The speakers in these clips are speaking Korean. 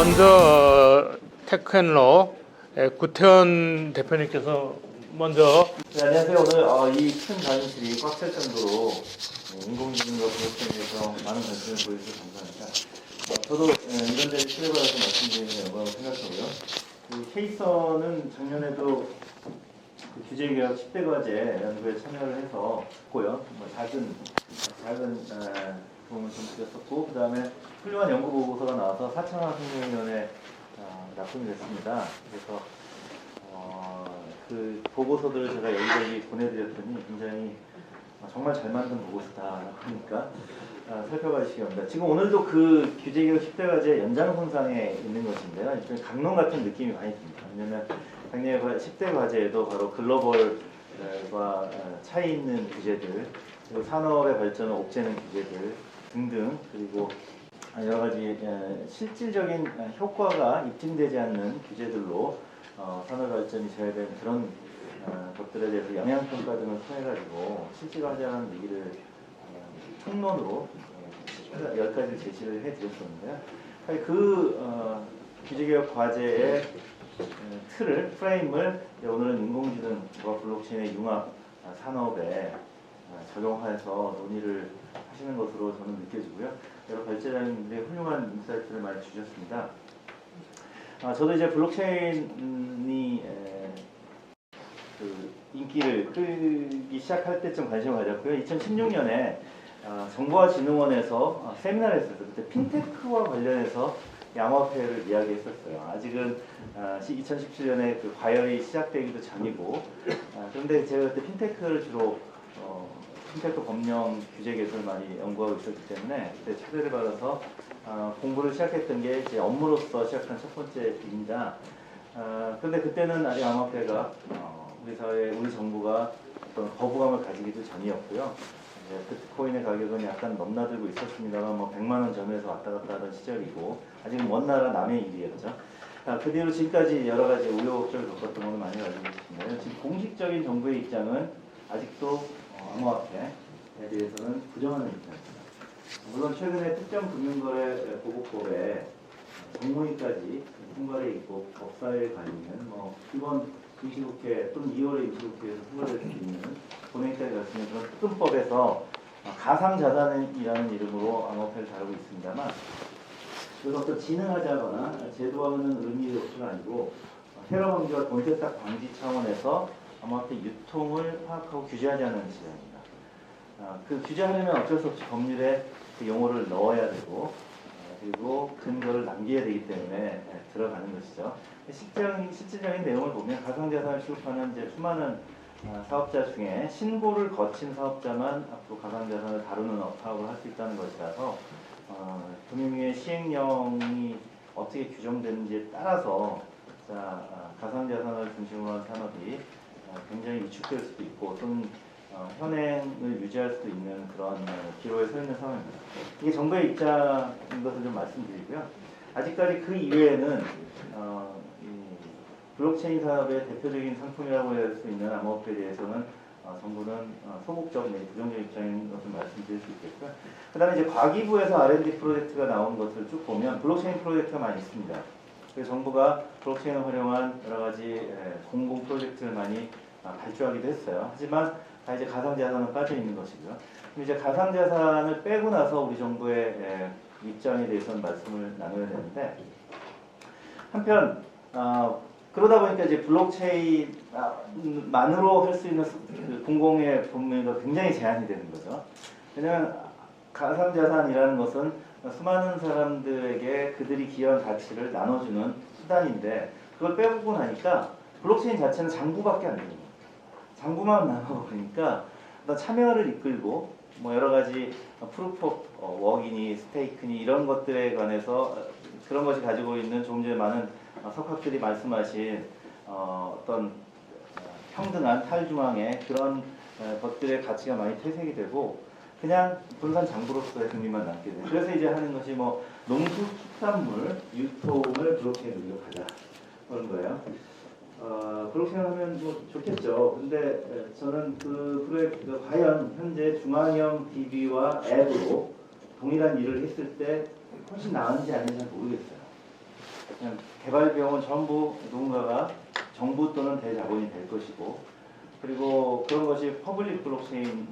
펀드 테크앤러 구태현 대표님께서 먼저. 네, 안녕하세요. 오늘 이 큰 강의실이 꽉 찰 정도로 인공지능과 블록체인에 대해서 많은 관심을 보여주셔서 감사합니다. 저도 이런 데를 출연받아서 말씀드리는 영광을 생각하고요. 그 케이서는 작년에도 그 규제개혁 10대 과제 연구에 참여를 해서 했고요. 뭐 작은 도움을 좀 드렸었고, 그 다음에 훌륭한 연구 보고서가 나와서 4천만 생명위원회 납품이 됐습니다. 그래서 그 보고서들을 제가 여기저기 보내드렸더니 굉장히 정말 잘 만든 보고서다 하니까 살펴봐 주시기 바랍니다. 지금 오늘도 그 규제개혁 10대 과제 연장선상에 있는 것인데요. 일종의 강론 같은 느낌이 많이 듭니다. 왜냐하면 작년에 10대 과제에도 바로 글로벌과 차이 있는 규제들, 그리고 산업의 발전을 옥죄는 규제들 등등, 그리고 여러 가지 실질적인 효과가 입증되지 않는 규제들로 산업 발전이 제외된 그런 것들에 대해서 영향평가 등을 통해가지고 실제로 하자는 얘기를 총론으로 10가지 제시를 해드렸었는데요. 그 규제개혁 과제의 틀을, 프레임을 오늘은 인공지능과 블록체인의 융합 산업에 적용해서 논의를 하시는 것으로 저는 느껴지고요. 여러 발제자님들의 훌륭한 인사이트를 많이 주셨습니다. 저도 이제 블록체인이 그 인기를 끌기 시작할 때쯤 관심을 가졌고요. 2016년에 정보화진흥원에서 세미나를 했었어요. 그때 핀테크와 관련해서 암호화폐를 이야기했었어요. 아직은 2017년에 그 과열이 시작되기도 전이고, 그런데 제가 그때 핀테크를 주로 핀테크 법령 규제 개선을 많이 연구하고 있었기 때문에 그때 차별을 받아서 공부를 시작했던 게 제 업무로서 시작한 첫 번째 일입니다. 그런데 그때는 아직 암호화폐가 우리 사회, 우리 정부가 어떤 거부감을 가지기도 전이었고요. 비트코인의 가격은 약간 넘나들고 있었습니다만 100만 원 전후에서 왔다 갔다 하던 시절이고, 아직은 먼 나라 남의 일이었죠. 그 뒤로 지금까지 여러 가지 우여곡절을 겪었던 것을 많이 가지고 있습니다. 지금 공식적인 정부의 입장은 아직도 암호화폐에 대해서는 부정하는 입장입니다. 물론 최근에 특정금융거래 보고법에 정무위까지 통과돼 있고 법사위에 가 있는 이번 임시국회 또는 2월의 임시국회에서 통과될 수 있는 본회의까지 갔으면 그런 특근법에서 가상자산이라는 이름으로 암호화폐를 다루고 있습니다만, 그래서 어떤 진흥하자거나 제도화하는 의미가 아니고 테러 방지와 돈 세탁 방지 차원에서 암호화폐 유통을 파악하고 규제하자는 시장입니다. 그 규제하려면 어쩔 수 없이 법률에 그 용어를 넣어야 되고, 그리고 근거를 남겨야 되기 때문에 들어가는 것이죠. 실질적인 내용을 보면 가상자산을 취급하는 이제 수많은 사업자 중에 신고를 거친 사업자만 앞으로 가상자산을 다루는 사업을 할 수 있다는 것이라서 금융위의 시행령이 어떻게 규정되는지에 따라서 가상자산을 중심으로 한 산업이 굉장히 위축될 수도 있고 또는 현행을 유지할 수도 있는 그런 기로에 서 있는 상황입니다. 이게 정부의 입장인 것을 좀 말씀드리고요. 아직까지 그 이외에는 블록체인 산업의 대표적인 상품이라고 할 수 있는 암호화폐에 대해서는 정부는 소극적 내지 부정적 입장인 것을 말씀드릴 수 있겠고요. 그 다음에 이제 과기부에서 R&D 프로젝트가 나온 것을 쭉 보면 블록체인 프로젝트가 많이 있습니다. 그래서 정부가 블록체인을 활용한 여러 가지 공공 프로젝트를 많이 발주하기도 했어요. 하지만 다 이제 가상자산은 빠져 있는 것이고요. 이제 가상자산을 빼고 나서 우리 정부의 입장에 대해서는 말씀을 나눠야 되는데, 한편 그러다 보니까 이제 블록체인만으로 할 수 있는 그 공공의 범위가 굉장히 제한이 되는 거죠. 왜냐하면 가상자산이라는 것은 수많은 사람들에게 그들이 기여한 가치를 나눠주는 수단인데, 그걸 빼고 나니까 블록체인 자체는 장부밖에 안 되는 거예요. 장부만 나눠버리니까 참여를 이끌고 여러 가지 프루프 오브 워크이니 스테이크니 이런 것들에 관해서 그런 것이 가지고 있는 조금 전에 많은 석학들이 말씀하신 어떤 평등한 탈중앙의 그런 것들의 가치가 많이 퇴색이 되고 그냥 분산 장부로서의 의미만 남게 돼요. 그래서 이제 하는 것이 농수축산물 유통을 블록체인으로 가자 그런 거예요. 그렇게 하면 좋겠죠. 근데 저는 그 프로젝트가 과연 현재 중앙형 DB와 앱으로 동일한 일을 했을 때 훨씬 나은지 아닌지 모르겠어요. 그냥 개발 비용은 전부 누군가가 정부 또는 대자본이 될 것이고, 그리고 그런 것이 퍼블릭 블록체인일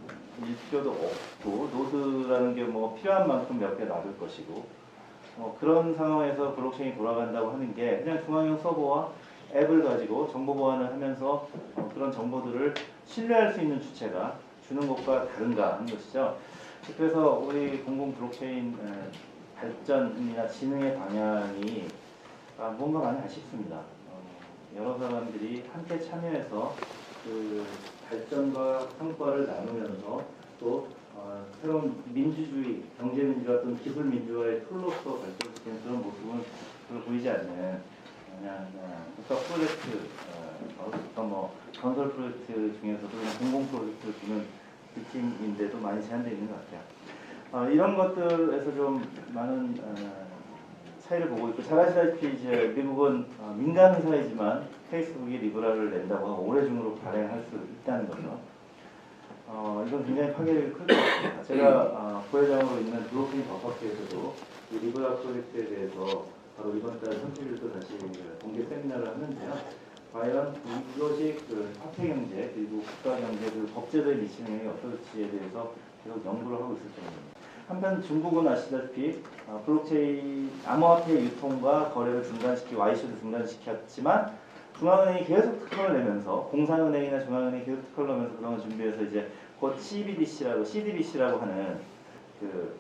필요도 없고, 노드라는 게 뭐 필요한 만큼 몇 개 놔둘 것이고, 그런 상황에서 블록체인이 돌아간다고 하는 게 그냥 중앙형 서버와 앱을 가지고 정보 보안을 하면서 그런 정보들을 신뢰할 수 있는 주체가 주는 것과 다른가 하는 것이죠. 그래서 우리 공공 블록체인 발전이나 진흥의 방향이 뭔가 많이 아쉽습니다. 여러 사람들이 함께 참여해서 그 발전과 성과를 나누면서 또 새로운 민주주의, 경제민주화 또는 기술민주화의 툴로서 발전시키는 그런 모습은 별로 보이지 않는 그냥 국가 프로젝트, 뭐 건설 프로젝트 중에서도 그냥 공공 프로젝트를 주는 느낌인데도 많이 제한되어 있는 것 같아요. 이런 것들에서 좀 많은 차이를 보고 있고, 잘 아시다시피 이제 미국은 민간 회사이지만 페이스북이 리브라를 낸다고 하고 올해 중으로 발행할 수 있다는 거죠. 이건 굉장히 파괴력이 클 것 같습니다. 제가 부회장으로 있는 블록체인 법학회에서도 이 리브라 프로젝트에 대해서 바로 이번 달 30일도 다시 공개 세미나를 하는데요. 과연 이것이 그 화폐경제 그리고 국가경제 그리고 법제도에 미치는 영향이 어떨지에 대해서 계속 연구를 하고 있을 겁니다. 한편 중국은 아시다시피 블록체인 암호화폐 유통과 거래를 중단시키고 와이셔도 중단시켰지만 중앙은행이 계속 특허를 내면서 공산은행이나 중앙은행이 계속 특허를 내면서 그런 걸 준비해서 이제 곧 CBDC라고 하는 그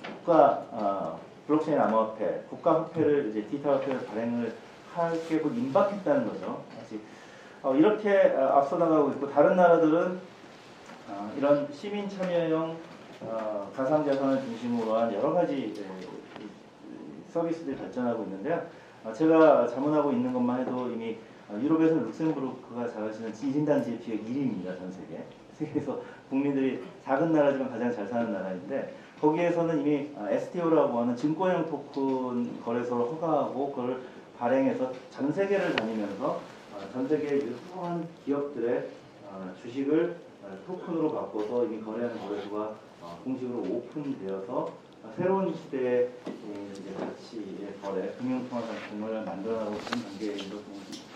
국가 블록체인 암호화폐, 국가 화폐를 이제 디지털 화폐를 발행을 하게 곧 임박했다는 거죠. 아직 이렇게 앞서 나가고 있고, 다른 나라들은 이런 시민 참여형 가상자산을 중심으로 한 여러 가지 서비스들이 발전하고 있는데요. 제가 자문하고 있는 것만 해도 이미 유럽에서는 룩셈부르크가 잘 아시는 1인당 GDP가 1위입니다. 전 세계에서 국민들이 작은 나라지만 가장 잘 사는 나라인데, 거기에서는 이미 STO라고 하는 증권형 토큰 거래소를 허가하고 그걸 발행해서 전 세계를 다니면서 전 세계의 유수한 기업들의 주식을 토큰으로 바꿔서 이미 거래하는 거래소가 공식으로 오픈되어서 새로운 시대의 이제 가치의 거래, 금융통화상품을 만들어나가고 있는 단계인 것으로 보입니다.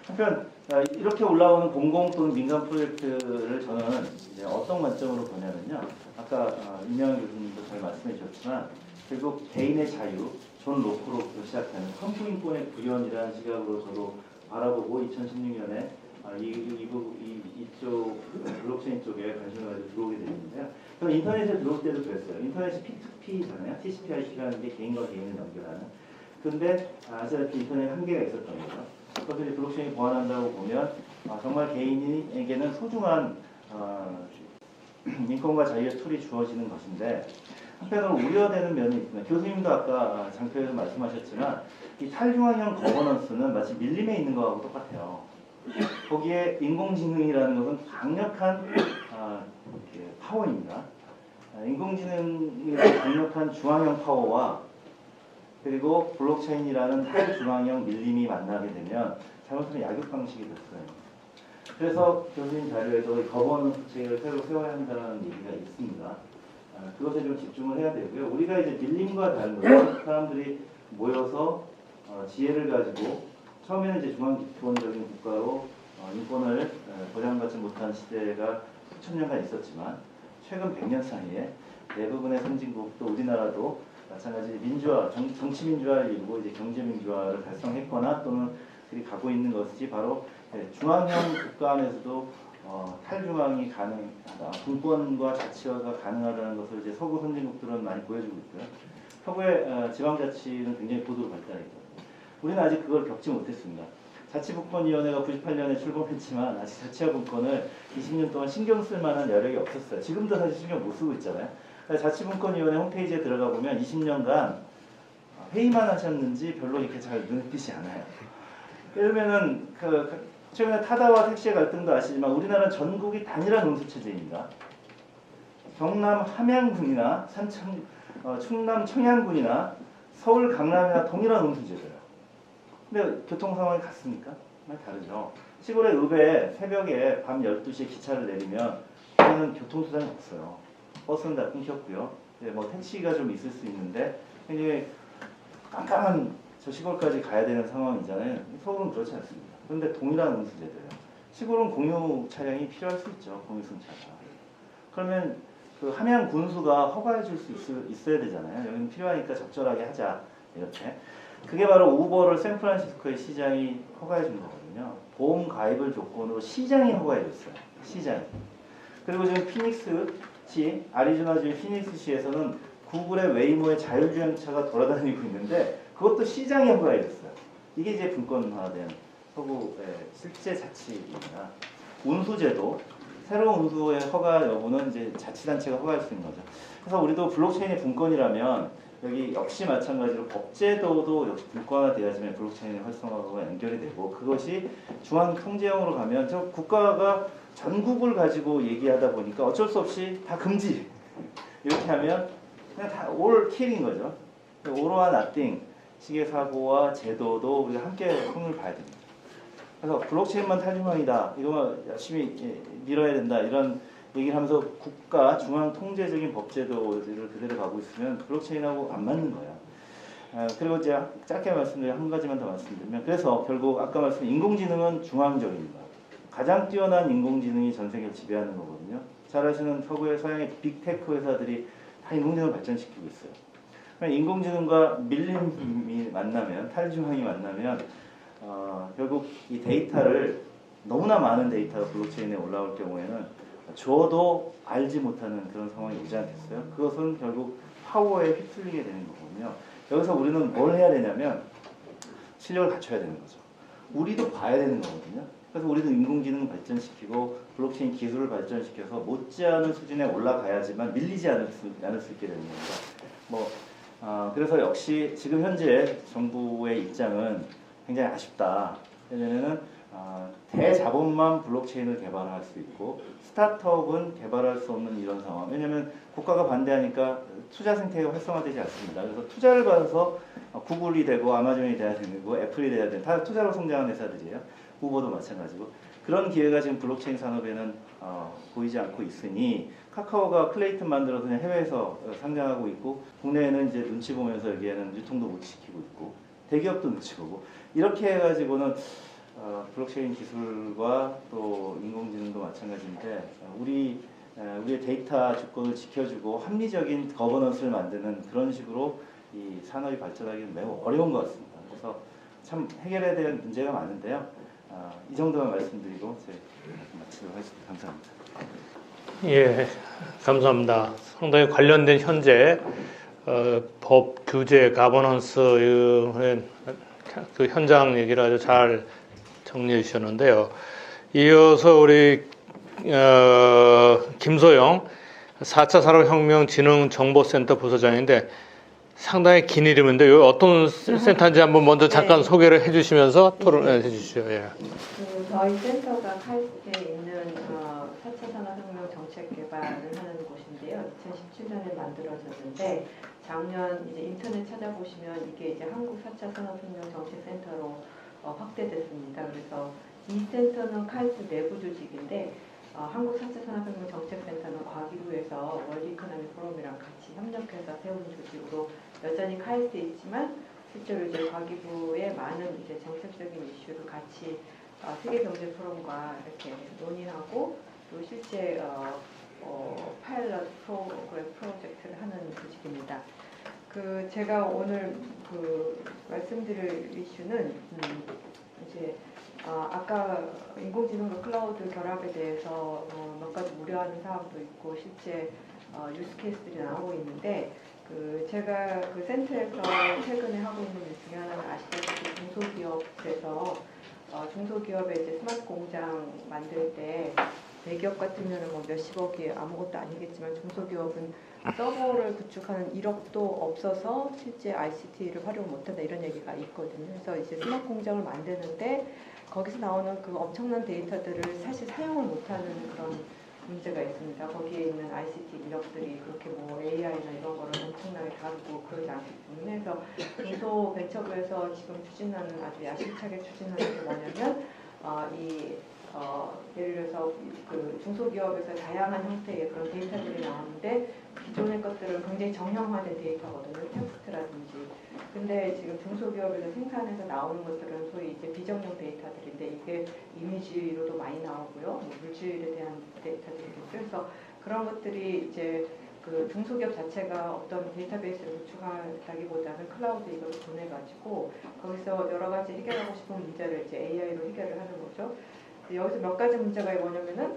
한편 이렇게 올라오는 공공 또는 민간 프로젝트를 저는 이제 어떤 관점으로 보냐면요. 아까 임명환 교수님도 잘 말씀해 주셨지만 결국 개인의 자유, 존 로크로부터 시작하는 선부인권의 구현이라는 시각으로 저도 바라보고 2016년에 이쪽 블록체인 쪽에 관심을 가지고 들어오게 됐는데요. 저는 인터넷에 들어올 때도 그랬어요. 인터넷이 P2P잖아요. TCP/IP라는 게 개인과 개인을 연결하는. 근데 아시다시피 인터넷에 한계가 있었던 거죠. 그것을 블록체인이 보완한다고 보면 정말 개인에게는 소중한 인권과 자유의 툴이 주어지는 것인데, 한편으로 우려되는 면이 있습니다. 교수님도 아까 장표에서 말씀하셨지만 이 탈중앙형 거버넌스는 마치 밀림에 있는 것하고 똑같아요. 거기에 인공지능이라는 것은 강력한 파워입니다. 인공지능이라는 강력한 중앙형 파워와 그리고 블록체인이라는 탈중앙형 밀림이 만나게 되면 잘못하면 약육 방식이 됐어요. 그래서 교수님 자료에도 거버넌스 체계를 새로 세워야 한다는 얘기가 있습니다. 그것에 좀 집중을 해야 되고요. 우리가 이제 밀림과 다른 거죠. 사람들이 모여서 지혜를 가지고 처음에는 이제 중앙기본적인 국가로 인권을 보장받지 못한 시대가 수천 년간 있었지만 최근 100년 사이에 대부분의 선진국 또 우리나라도 마찬가지 민주화, 정치 민주화를 이루고 이제 경제 민주화를 달성했거나 또는 그리 가고 있는 것이 바로 중앙형 국가 안에서도 탈중앙이 가능하다, 분권과 자치화가 가능하다는 것을 이제 서구 선진국들은 많이 보여주고 있고요. 서구의 지방자치는 굉장히 고도로 발달했거든요. 우리는 아직 그걸 겪지 못했습니다. 자치분권위원회가 98년에 출범했지만 아직 자치와 분권을 20년 동안 신경 쓸 만한 여력이 없었어요. 지금도 사실 신경 못 쓰고 있잖아요. 자치분권위원회 홈페이지에 들어가 보면 20년간 회의만 하셨는지 별로 이렇게 잘 눈에 띄지 않아요. 예를 들면은 최근에 타다와 택시의 갈등도 아시지만 우리나라는 전국이 단일화 농수체제입니다. 경남 함양군이나 충남 청양군이나 서울 강남이나 동일한 농수제도예요. 근데 교통 상황이 같습니까? 많이 다르죠. 시골의 읍에 새벽에 밤 12시에 기차를 내리면 우리는 교통수단이 없어요. 버스는 다 끊겼고요. 뭐 택시가 좀 있을 수 있는데 굉장히 깜깜한 저 시골까지 가야 되는 상황이잖아요. 서울은 그렇지 않습니다. 그런데 동일한 운수제도예요. 시골은 공유 차량이 필요할 수 있죠. 공유 승차가. 그러면 그 함양 군수가 허가해 줄 수 있어야 되잖아요. 여기는 필요하니까 적절하게 하자. 이렇게. 그게 바로 우버를 샌프란시스코의 시장이 허가해 준 거거든요. 보험 가입을 조건으로 시장이 허가해 줬어요. 시장이. 그리고 지금 피닉스시, 아리조나주 피닉스시에서는 구글의 웨이모의 자율주행차가 돌아다니고 있는데 그것도 시장이 허가해 줬어요. 이게 이제 분권화된 서구의 실제 자치입니다. 운수제도, 새로운 운수의 허가 여부는 이제 자치단체가 허가할 수 있는 거죠. 그래서 우리도 블록체인의 분권이라면 여기 역시 마찬가지로 법제도도 역시 분권화돼야지만 블록체인의 활성화가 연결이 되고 그것이 중앙 통제형으로 가면 저 국가가 전국을 가지고 얘기하다 보니까 어쩔 수 없이 다 금지 이렇게 하면 그냥 다 all kill인 거죠. all or nothing 식의 사고와 제도도 우리가 함께 손을 봐야 됩니다. 그래서 블록체인만 탈중앙이다 이거만 열심히 밀어야 된다 이런 얘기를 하면서 국가 중앙 통제적인 법제도를 그대로 가고 있으면 블록체인하고 안 맞는 거야. 그리고 이제 짧게 말씀드리면 한 가지만 더 말씀드리면 그래서 결국 아까 말씀드린 인공지능은 중앙적입니다. 가장 뛰어난 인공지능이 전 세계를 지배하는 거거든요. 잘 아시는 서구의 서양의 빅테크 회사들이 다 인공지능을 발전시키고 있어요. 인공지능과 밀림이 만나면 탈중앙이 만나면 결국 이 데이터를 너무나 많은 데이터가 블록체인에 올라올 경우에는 줘도 알지 못하는 그런 상황이 오지 않겠어요? 그것은 결국 파워에 휩쓸리게 되는 거거든요. 여기서 우리는 뭘 해야 되냐면 실력을 갖춰야 되는 거죠. 우리도 봐야 되는 거거든요. 그래서 우리도 인공지능 발전시키고 블록체인 기술을 발전시켜서 못지않은 수준에 올라가야지만 밀리지 않을 수 있게 되는 겁니다. 그래서 역시 지금 현재 정부의 입장은 굉장히 아쉽다. 왜냐면은 대자본만 블록체인을 개발할 수 있고 스타트업은 개발할 수 없는 이런 상황. 왜냐하면 국가가 반대하니까 투자 생태계가 활성화되지 않습니다. 그래서 투자를 받아서 구글이 되고 아마존이 돼야 되고 애플이 돼야 되는 다 투자로 성장하는 회사들이에요. 우버도 마찬가지고 그런 기회가 지금 블록체인 산업에는 보이지 않고 있으니 카카오가 클레이튼 만들어서 그냥 해외에서 상장하고 있고 국내에는 이제 눈치 보면서 여기에는 유통도 못 시키고 있고 대기업도 눈치 보고 이렇게 해가지고는 블록체인 기술과 또 인공지능도 마찬가지인데 우리의 데이터 주권을 지켜주고 합리적인 거버넌스를 만드는 그런 식으로 이 산업이 발전하기는 매우 어려운 것 같습니다. 그래서 참 해결해야 될 문제가 많은데요. 이 정도만 말씀드리고 제 마치도록 하겠습니다. 감사합니다. 예, 감사합니다. 상당히 관련된 현재 법 규제 가버넌스 그 현장 얘기를 아주 잘 정리해 주셨는데요. 이어서 우리 김소영 4차 산업혁명 진흥정보센터 부서장인데 상당히 긴 이름인데 요 어떤 센터인지 한번 먼저 잠깐 소개를 해주시면서 토론해 주시죠. 예. 저희 센터가 카이스트에 있는 4차 산업혁명 정책 개발을 하는 곳인데요. 2017년에 만들어졌는데 작년 이제 인터넷 찾아보시면 이게 이제 한국 4차 산업혁명 정책센터로 확대됐습니다. 그래서 이 센터는 카이스트 내부 조직인데 한국 4차 산업혁명 정책센터는 과기부에서 월드 이코노믹 포럼이랑 같이 협력해서 세운 조직으로 여전히 카이스트에 있지만 실제로 이제 과기부의 많은 이제 정책적인 이슈를 같이 세계 경제 포럼과 이렇게 논의하고 또 실제 파일럿 프로그램 프로젝트를 하는 조직입니다. 제가 오늘 말씀드릴 이슈는 이제 아까 인공지능과 클라우드 결합에 대해서 몇 가지 우려하는 사람도 있고 실제 유스 케이스들이 나오고 있는데 제가 센터에서 최근에 하고 있는 일 중에 하나는 아시다시피 중소기업에서 중소기업에 이제 스마트 공장 만들 때 대기업 같으면 뭐 몇십억이 아무것도 아니겠지만 중소기업은 서버를 구축하는 1억도 없어서 실제 ICT를 활용 못한다 이런 얘기가 있거든요. 그래서 이제 스마트 공장을 만드는데 거기서 나오는 그 엄청난 데이터들을 사실 사용을 못하는 그런 문제가 있습니다. 거기에 있는 ICT 인력들이 그렇게 뭐 AI나 이런 거를 엄청나게 다루고 그러지 않기 때문에 그래서 중소벤처부에서 지금 추진하는 아주 야심차게 추진하는 게 뭐냐면 예를 들어서 중소기업에서 다양한 형태의 그런 데이터들이 나오는데 기존의 것들은 굉장히 정형화된 데이터거든요. 텍스트라든지 근데 지금 중소기업에서 생산해서 나오는 것들은 소위 이제 비정형 데이터들인데 이게 이미지로도 많이 나오고요. 뭐 물질에 대한 데이터들이겠죠. 그래서 그런 것들이 이제 그 중소기업 자체가 어떤 데이터베이스를 구축하다기보다는 클라우드 이걸 보내가지고 거기서 여러 가지 해결하고 싶은 문제를 이제 AI로 해결을 하는 거죠. 여기서 몇 가지 문제가 뭐냐면은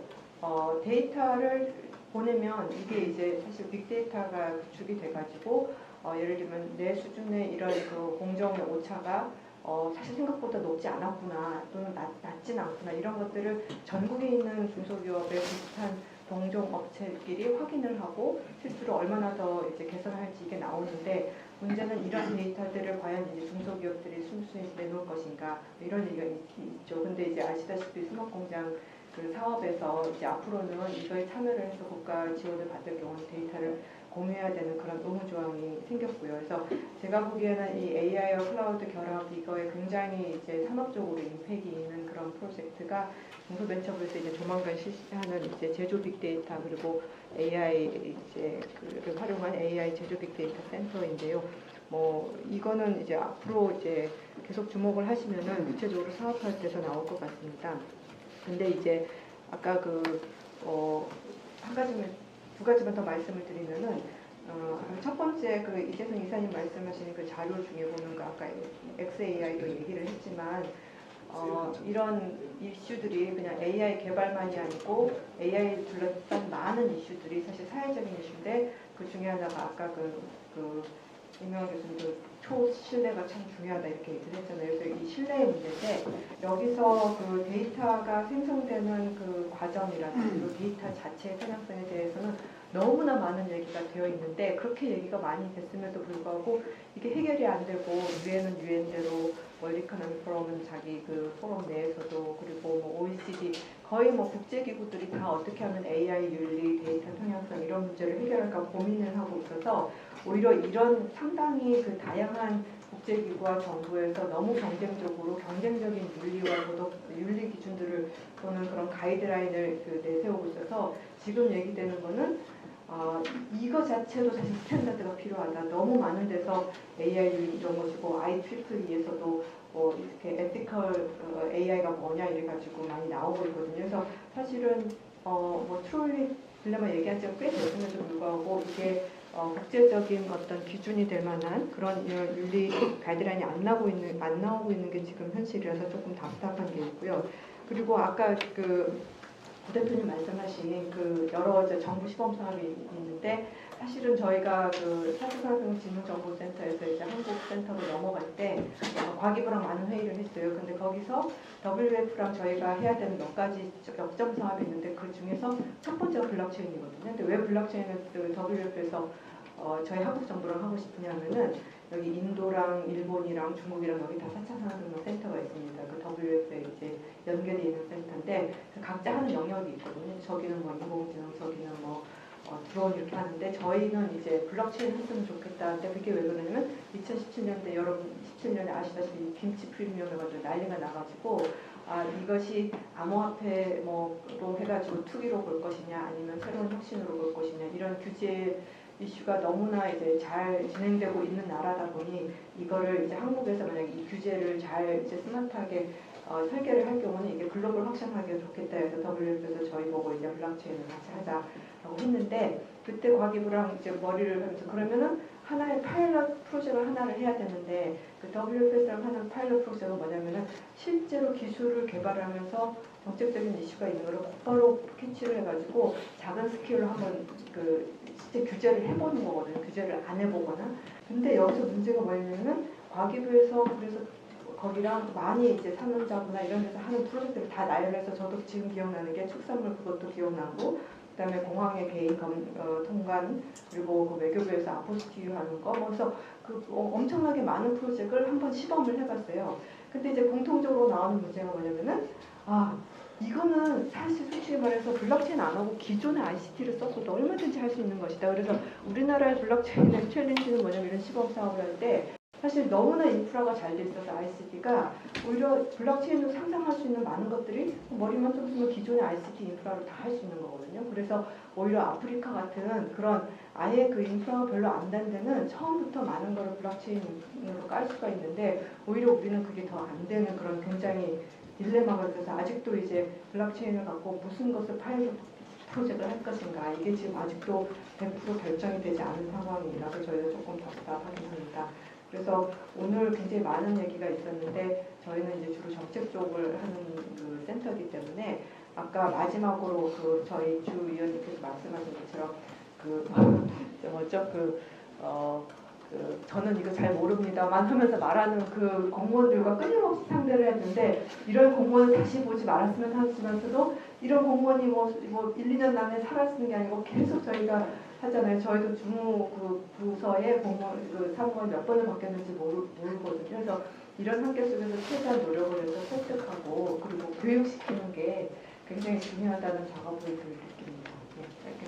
데이터를 보내면 이게 이제 사실 빅데이터가 구축이 돼가지고 예를 들면 내 수준의 이런 그 공정의 오차가 사실 생각보다 높지 않았구나 또는 낮진 않구나 이런 것들을 전국에 있는 중소기업의 비슷한 동종 업체끼리 확인을 하고 실수로 얼마나 더 이제 개선할지 이게 나오는데 문제는 이런 데이터들을 과연 이제 중소기업들이 순수히 내놓을 것인가 이런 얘기가 있죠. 근데 이제 아시다시피 수목공장 그 사업에서 이제 앞으로는 이거에 참여를 해서 국가 지원을 받을 경우는 데이터를 공유해야 되는 그런 의무 조항이 생겼고요. 그래서 제가 보기에는 이 AI와 클라우드 결합 이거에 굉장히 이제 산업적으로 임팩이 있는 그런 프로젝트가 중소벤처부에서 이제 조만간 실시하는 이제 제조 빅데이터 그리고 AI 이제 그 활용한 AI 제조 빅데이터 센터인데요. 뭐 이거는 이제 앞으로 이제 계속 주목을 하시면은 구체적으로 사업할 때서 나올 것 같습니다. 근데 이제 아까 한 가지만 두 가지만 더 말씀을 드리면은 첫 번째 그 이재성 이사님 말씀하시는 그 자료 중에 보면 그 아까 XAI도 얘기를 했지만 이런 이슈들이 그냥 AI 개발만이 아니고 AI를 둘러싼 많은 이슈들이 사실 사회적인 이슈인데 그 중에 하나가 아까 그 임명환 교수님도 초신뢰가 참 중요하다 이렇게 얘기를 했잖아요. 그래서 이 신뢰의 문제인데 여기서 그 데이터가 생성되는 그 과정이라든지 데이터 자체의 편향성에 대해서는 너무나 많은 얘기가 되어 있는데 그렇게 얘기가 많이 됐음에도 불구하고 이게 해결이 안 되고 유엔은 유엔대로 월드 이코노믹 포럼은 자기 그 포럼 내에서도 그리고 뭐 OECD 거의 뭐 국제기구들이 다 어떻게 하면 AI 윤리, 데이터 편향성 이런 문제를 해결할까 고민을 하고 있어서 오히려 이런 상당히 그 다양한 국제기구와 정부에서 너무 경쟁적인 윤리와 도덕 윤리 기준들을 보는 그런 가이드라인을 그 내세우고 있어서 지금 얘기되는 거는 이거 자체도 사실 스탠다드가 필요하다. 너무 많은 데서 AI 윤리 이런 것이고 IEEE에서도 뭐 이렇게 에티컬 AI가 뭐냐 이래가지고 많이 나오고 있거든요. 그래서 사실은 뭐 트롤리 빌레만 얘기한 지가 꽤 됐음에도 불구하고 이게 국제적인 어떤 기준이 될 만한 그런 윤리 가이드라인이 안 나오고 있는 게 지금 현실이라서 조금 답답한 게 있고요. 그리고 아까 그 대표님 말씀하신 그 여러 정부 시범 사업이 있는데 사실은 저희가 그 사회산업진흥정보센터에서 이제 한국 센터로 넘어갈 때 과기부랑 많은 회의를 했어요. 근데 거기서 WF랑 저희가 해야 되는 몇 가지 역점 사업이 있는데 그 중에서 첫 번째가 블록체인이거든요. 근데 왜 블록체인을 그 WF에서 저희 한국 정부랑 하고 싶으냐면은 여기 인도랑 일본이랑 중국이랑 여기 다 4차 산업혁명 센터가 있습니다. 그 WF에 이제 연결되어 있는 센터인데 각자 하는 영역이 있거든요. 저기는 뭐 인공지능, 저기는 뭐 드론 이렇게 하는데 저희는 이제 블록체인 했으면 좋겠다. 근데 그게 왜 그러냐면 2017년대 여러분 17년에 아시다시피 김치 프리미엄 해가지고 난리가 나가지고 이것이 암호화폐 뭐로 해가지고 투기로 볼 것이냐 아니면 새로운 혁신으로 볼 것이냐 이런 규제 이슈가 너무나 이제 잘 진행되고 있는 나라다 보니 이거를 이제 한국에서 만약 이 규제를 잘 이제 스마트하게 설계를 할 경우는 이게 글로벌 확장하기가 좋겠다 해서 WF에서 저희 보고 이제 블록체인을 같이 하자라고 했는데 그때 과기부랑 이제 머리를 하면서 그러면은 하나의 파일럿 프로젝트를 하나를 해야 되는데 그 WFS랑 하는 파일럿 프로젝트가 뭐냐면은 실제로 기술을 개발하면서 정책적인 이슈가 있는 거를 곧바로 캐치를 해가지고 작은 스케일로 한번 그 실제 규제를 해보는 거거든요. 규제를 안 해보거나. 근데 여기서 문제가 뭐냐면은 과기부에서 그래서 거기랑 많이 이제 상업자구나 이런 데서 하는 프로젝트를 다 나열해서 저도 지금 기억나는 게 축산물 그것도 기억나고 그다음에 공항의 개인 통관 그리고 그 외교부에서 아포스티유 하는 거 그래서 그 엄청나게 많은 프로젝트를 한번 시범을 해봤어요. 근데 이제 공통적으로 나오는 문제가 뭐냐면은 이거는 사실 솔직히 말해서 블록체인 안 하고 기존의 ICT를 썼어도 얼마든지 할 수 있는 것이다. 그래서 우리나라의 블록체인의 챌린지는 뭐냐면 이런 시범 사업을 할 때 사실 너무나 인프라가 잘 돼 있어서 ICT가 오히려 블록체인으로 상상할 수 있는 많은 것들이 머리만 좀 쓰면 기존의 ICT 인프라로 다 할 수 있는 거거든요. 그래서 오히려 아프리카 같은 그런 아예 그 인프라가 별로 안 된 데는 처음부터 많은 걸 블록체인으로 깔 수가 있는데 오히려 우리는 그게 더 안 되는 그런 굉장히 딜레마가 있어서 아직도 이제 블록체인을 갖고 무슨 것을 파일럿 프로젝트를 할 것인가 이게 지금 아직도 100% 결정이 되지 않은 상황이라서 저희는 조금 답답하긴 합니다. 그래서 오늘 굉장히 많은 얘기가 있었는데 저희는 이제 주로 정책 쪽을 하는 그 센터이기 때문에 아까 마지막으로 그 저희 주 위원님께서 말씀하신 것처럼 그 뭐죠 저는 이거 잘 모릅니다만 하면서 말하는 그 공무원들과 끊임없이 상대를 했는데 이런 공무원을 다시 보지 말았으면 하시면서도 이런 공무원이 뭐 1, 2년 안에 살아쓰는 게 아니고 계속 저희가 하잖아요. 저희도 주무 그 부서에 공무원 그 사무관 몇 번을 바뀌었는지 모르거든요. 그래서 이런 환경 속에서 최대한 노력을 해서 설득하고 그리고 교육시키는 게 굉장히 중요하다는 작업을 느낍니다. 네, 짧게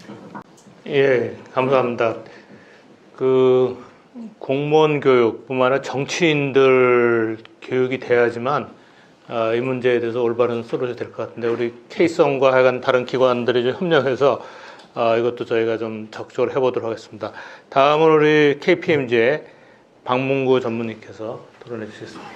마치겠습니다. 예, 감사합니다. 그 공무원 교육뿐만 아니라 정치인들 교육이 돼야지만 이 문제에 대해서 올바른 솔루션이 될 것 같은데 우리 K성과 하여간 다른 기관들이 좀 협력해서 이것도 저희가 좀 적극적으로 해보도록 하겠습니다. 다음은 우리 KPMG의 박문구 전무님께서 토론해 주시겠습니다.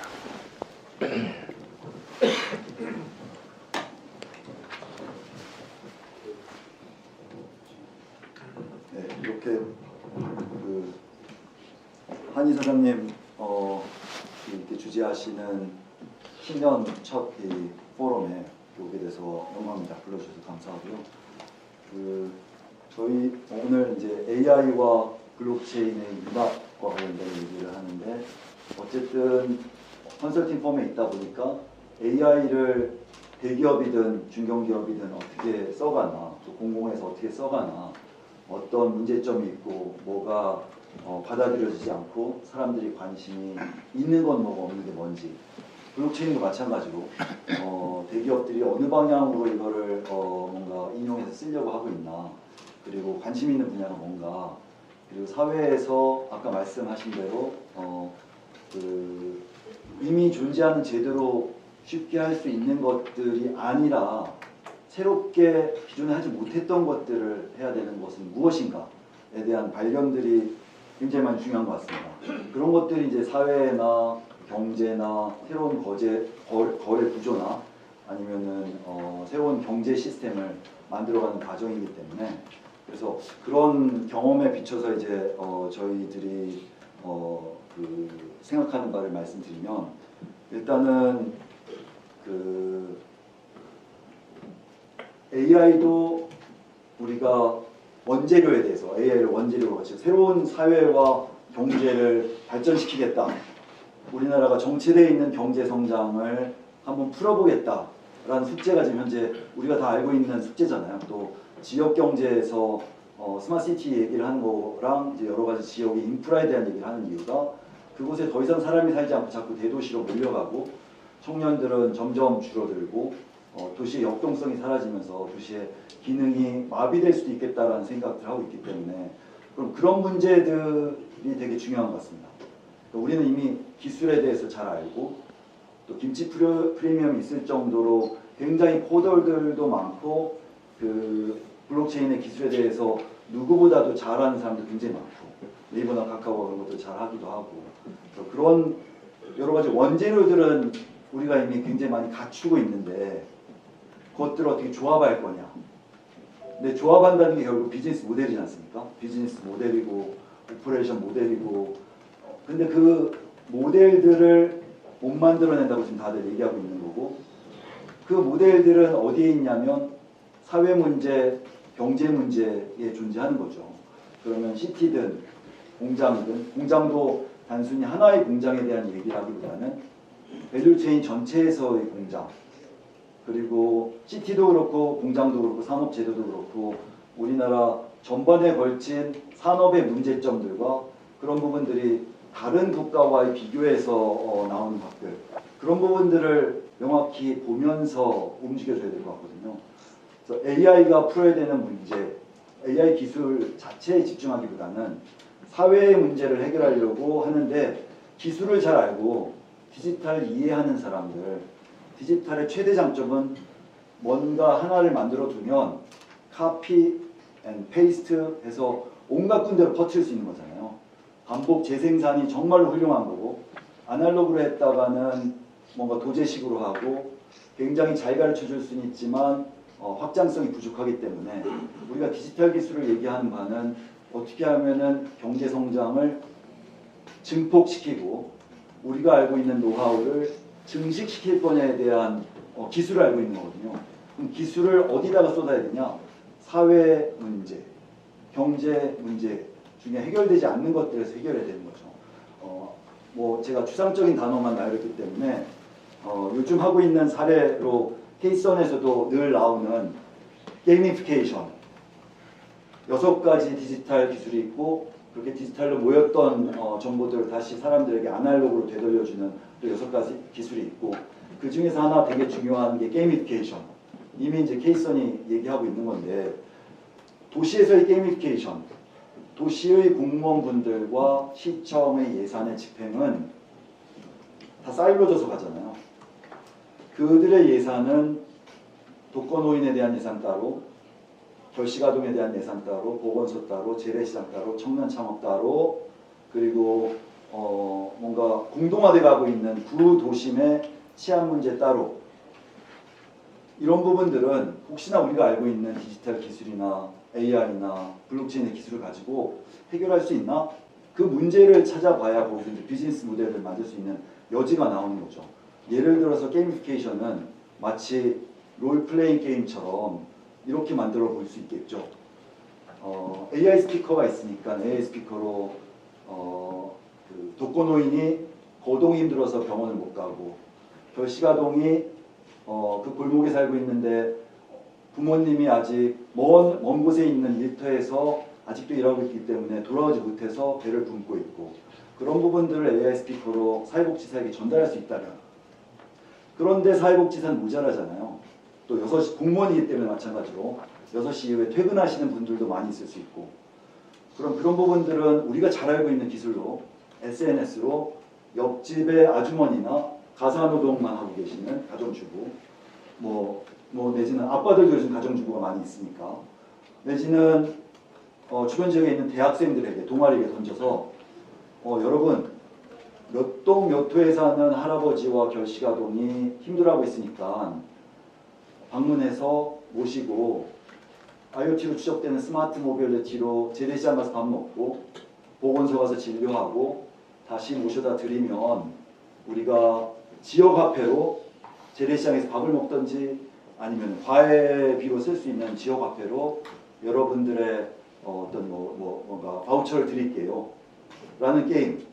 네, 이렇게 그 한희 사장님 이렇게 주재하시는 신년 첫 이 포럼에 오게 돼서 영광입니다. 불러주셔서 감사하고요. 그 저희 오늘 이제 AI와 블록체인의 융합과 관련된 얘기를 하는데 어쨌든 컨설팅 펌에 있다 보니까 AI를 대기업이든 중견기업이든 어떻게 써가나 또 공공에서 어떻게 써가나 어떤 문제점이 있고 뭐가 받아들여지지 않고 사람들이 관심이 있는 건 뭐고 없는 게 뭔지 블록체인도 마찬가지로 대기업들이 어느 방향으로 이거를 뭔가 인용해서 쓰려고 하고 있나 그리고 관심 있는 분야가 뭔가 그리고 사회에서 아까 말씀하신 대로 그 이미 존재하는 제도로 쉽게 할 수 있는 것들이 아니라 새롭게 기존에 하지 못했던 것들을 해야 되는 것은 무엇인가에 대한 발견들이 굉장히 많이 중요한 것 같습니다. 그런 것들이 이제 사회나 경제나 새로운 거래 구조나 아니면은 새로운 경제 시스템을 만들어가는 과정이기 때문에 그래서 그런 경험에 비춰서 이제 저희들이 그 생각하는 바를 말씀드리면 일단은 그 AI도 우리가 원재료에 대해서 AI를 원재료로 같이 새로운 사회와 경제를 발전시키겠다. 우리나라가 정체되어 있는 경제 성장을 한번 풀어보겠다라는 숙제가 지금 현재 우리가 다 알고 있는 숙제잖아요. 또 지역 경제에서 스마트시티 얘기를 하는 거랑 이제 여러 가지 지역의 인프라에 대한 얘기를 하는 이유가 그곳에 더 이상 사람이 살지 않고 자꾸 대도시로 몰려가고 청년들은 점점 줄어들고 도시의 역동성이 사라지면서 도시의 기능이 마비될 수도 있겠다라는 생각들을 하고 있기 때문에 그럼 그런 문제들이 되게 중요한 것 같습니다. 우리는 이미 기술에 대해서 잘 알고 또 김치 프리미엄이 있을 정도로 굉장히 코더들도 많고 그 블록체인의 기술에 대해서 누구보다도 잘하는 사람도 굉장히 많고 네이버나 카카오 그런 것도 잘하기도 하고 그런 여러 가지 원재료들은 우리가 이미 굉장히 많이 갖추고 있는데 그것들을 어떻게 조합할 거냐. 근데 조합한다는 게 결국 비즈니스 모델이지 않습니까? 비즈니스 모델이고 오퍼레이션 모델이고 근데 그 모델들을 못 만들어낸다고 지금 다들 얘기하고 있는 거고 그 모델들은 어디에 있냐면 사회 문제, 경제 문제에 존재하는 거죠. 그러면 시티든 공장이든 공장도 단순히 하나의 공장에 대한 얘기라기보다는 밸류체인 전체에서의 공장 그리고 시티도 그렇고 공장도 그렇고 산업제도도 그렇고 우리나라 전반에 걸친 산업의 문제점들과 그런 부분들이 다른 국가와의 비교해서 나오는 것들 그런 부분들을 명확히 보면서 움직여줘야 될 것 같거든요. 그래서 AI가 풀어야 되는 문제, AI 기술 자체에 집중하기보다는 사회의 문제를 해결하려고 하는데 기술을 잘 알고 디지털을 이해하는 사람들, 디지털의 최대 장점은 뭔가 하나를 만들어 두면 카피 앤 페이스트 해서 온갖 군데로 퍼뜨릴 수 있는 거잖아요. 반복 재생산이 정말로 훌륭한 거고, 아날로그로 했다가는 뭔가 도제식으로 하고 굉장히 잘 가르쳐 줄 수는 있지만 확장성이 부족하기 때문에 우리가 디지털 기술을 얘기하는 바는 어떻게 하면은 경제 성장을 증폭시키고 우리가 알고 있는 노하우를 증식시킬 거냐에 대한 기술을 알고 있는 거거든요. 그럼 기술을 어디다가 쏟아야 되냐? 사회 문제, 경제 문제 중에 해결되지 않는 것들에서 해결해야 되는 거죠. 뭐 제가 추상적인 단어만 나열했기 때문에 요즘 하고 있는 사례로 케이스원에서도 늘 나오는 게이미피케이션 6가지 디지털 기술이 있고 그렇게 디지털로 모였던 정보들을 다시 사람들에게 아날로그로 되돌려주는 또 6가지 기술이 있고 그 중에서 하나 되게 중요한 게 게이미피케이션. 이미 이제 케이스원이 얘기하고 있는 건데 도시에서의 게이미피케이션, 도시의 공무원분들과 시청의 예산의 집행은 다 사일로져서 가잖아요. 그들의 예산은 독거노인에 대한 예산 따로, 결식아동에 대한 예산 따로, 보건소 따로, 재래시장 따로, 청년창업 따로, 그리고 뭔가 공동화돼 가고 있는 구도심의 치안 문제 따로. 이런 부분들은 혹시나 우리가 알고 있는 디지털 기술이나 AI나 블록체인의 기술을 가지고 해결할 수 있나? 그 문제를 찾아봐야 거기서 이제 비즈니스 모델을 만들 수 있는 여지가 나오는 거죠. 예를 들어서 게이미피케이션은 마치 롤플레잉 게임처럼 이렇게 만들어 볼 수 있겠죠. AI 스피커가 있으니까 AI 스피커로 그 독거노인이 거동이 힘들어서 병원을 못 가고 결식아동이 그 골목에 살고 있는데 부모님이 아직 먼 곳에 있는 일터에서 아직도 일하고 있기 때문에 돌아오지 못해서 배를 굶고 있고 그런 부분들을 AI 스피커로 사회복지사에게 전달할 수 있다면 그런데 사회복지사는 모자라잖아요. 또 6시 공무원이기 때문에 마찬가지로 6시 이후에 퇴근하시는 분들도 많이 있을 수 있고 그런 부분들은 우리가 잘 알고 있는 기술로 SNS로 옆집의 아주머니나 가사노동만 하고 계시는 가정주부 뭐 내지는 아빠들도 요즘 가정주부가 많이 있으니까 내지는 주변 지역에 있는 대학생들에게 동아리에 던져서 여러분 몇 동 몇 호에 사는 할아버지와 결식아동이 힘들어하고 있으니까 방문해서 모시고 IoT로 추적되는 스마트 모빌리티로 재래시장 가서 밥 먹고 보건소 가서 진료하고 다시 모셔다 드리면 우리가 지역화폐로 재래시장에서 밥을 먹든지 아니면 과외비로 쓸 수 있는 지역화폐로 여러분들의 어떤 뭔가 바우처를 드릴게요 라는 게임.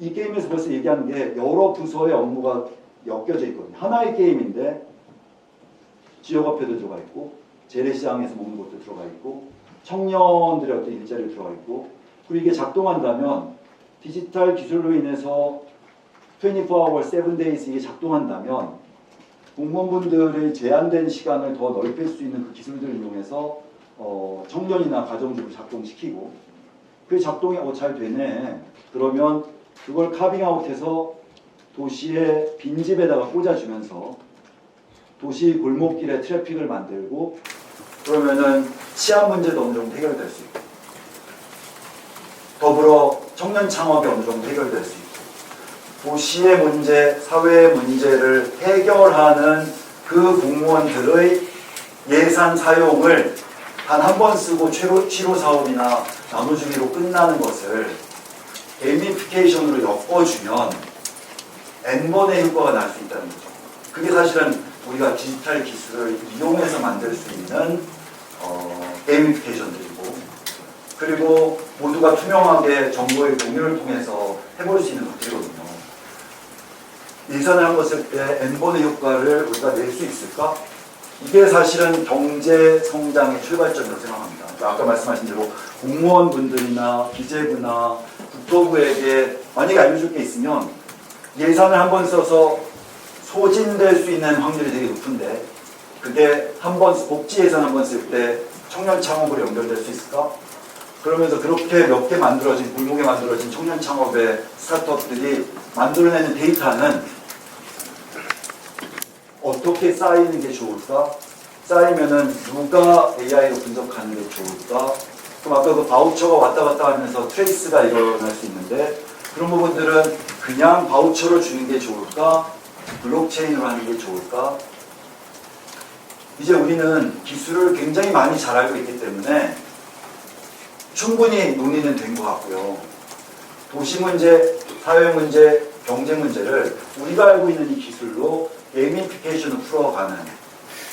이 게임에서 벌써 얘기하는 게 여러 부서의 업무가 엮여져 있거든요. 하나의 게임인데 지역화폐도 들어가 있고 재래시장에서 먹는 것도 들어가 있고 청년들의 어떤 일자리도 들어가 있고 그리고 이게 작동한다면 디지털 기술로 인해서 24hour 7days 이게 작동한다면 공무원분들의 제한된 시간을 더 넓힐 수 있는 그 기술들을 이용해서 청년이나 가정주부를 작동시키고 그게 작동이 잘 되네. 그러면 그걸 카빙아웃해서 도시의 빈집에다가 꽂아주면서 도시 골목길에 트래픽을 만들고 그러면은 치안 문제도 어느 정도 해결될 수 있고 더불어 청년 창업이 어느 정도 해결될 수 있고 도시의 문제, 사회의 문제를 해결하는 그 공무원들의 예산 사용을 단 한 번 쓰고 치료 사업이나 나눠주기로 끝나는 것을 게이미피케이션으로 엮어주면 N번의 효과가 날 수 있다는 거죠. 그게 사실은 우리가 디지털 기술을 이용해서 만들 수 있는 게이미피케이션들이고 그리고 모두가 투명하게 정보의 공유를 통해서 해볼 수 있는 것들이거든요. 예산을 한 번 쓸 때 N번의 효과를 우리가 낼 수 있을까? 이게 사실은 경제 성장의 출발점이라고 생각합니다. 아까 말씀하신 대로 공무원분들이나 기재부나 국토부에게 만약에 알려줄 게 있으면 예산을 한 번 써서 소진될 수 있는 확률이 되게 높은데 그게 복지 예산 한 번 쓸 때 청년 창업으로 연결될 수 있을까? 그러면서 그렇게 몇 개 만들어진, 골목에 만들어진 청년 창업의 스타트업들이 만들어내는 데이터는 어떻게 쌓이는 게 좋을까? 쌓이면은 누가 AI로 분석하는 게 좋을까? 그럼 아까 그 바우처가 왔다 갔다 하면서 트레이스가 일어날 수 있는데 그런 부분들은 그냥 바우처로 주는 게 좋을까? 블록체인으로 하는 게 좋을까? 이제 우리는 기술을 굉장히 많이 잘 알고 있기 때문에 충분히 논의는 된 것 같고요. 도시 문제, 사회 문제, 경제 문제를 우리가 알고 있는 이 기술로 게이미피케이션을 풀어가는,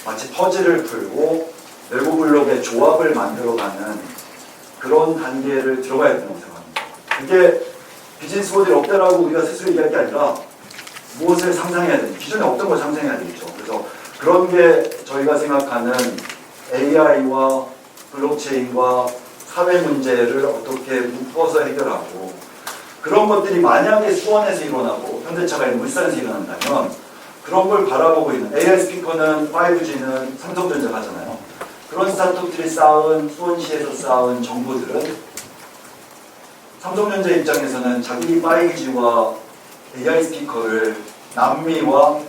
마치 퍼즐을 풀고 레고 블록의 조합을 만들어가는 그런 단계를 들어가야 된다고 생각합니다. 이게 비즈니스 모델이 없다라고 우리가 스스로 얘기할 게 아니라 무엇을 상상해야 되는지, 기존에 없던 걸 상상해야 되겠죠. 그래서 그런 게 저희가 생각하는 AI와 블록체인과 사회 문제를 어떻게 묶어서 해결하고, 그런 것들이 만약에 수원에서 일어나고 현대차가 있는 울산에서 일어난다면 그런 걸 바라보고 있는, AI 스피커는 5G는 삼성전자가 하잖아요. 그런 스타트업들이 쌓은, 수원시에서 쌓은 정보들은 삼성전자 입장에서는 자기 5G와 AI 스피커를 남미와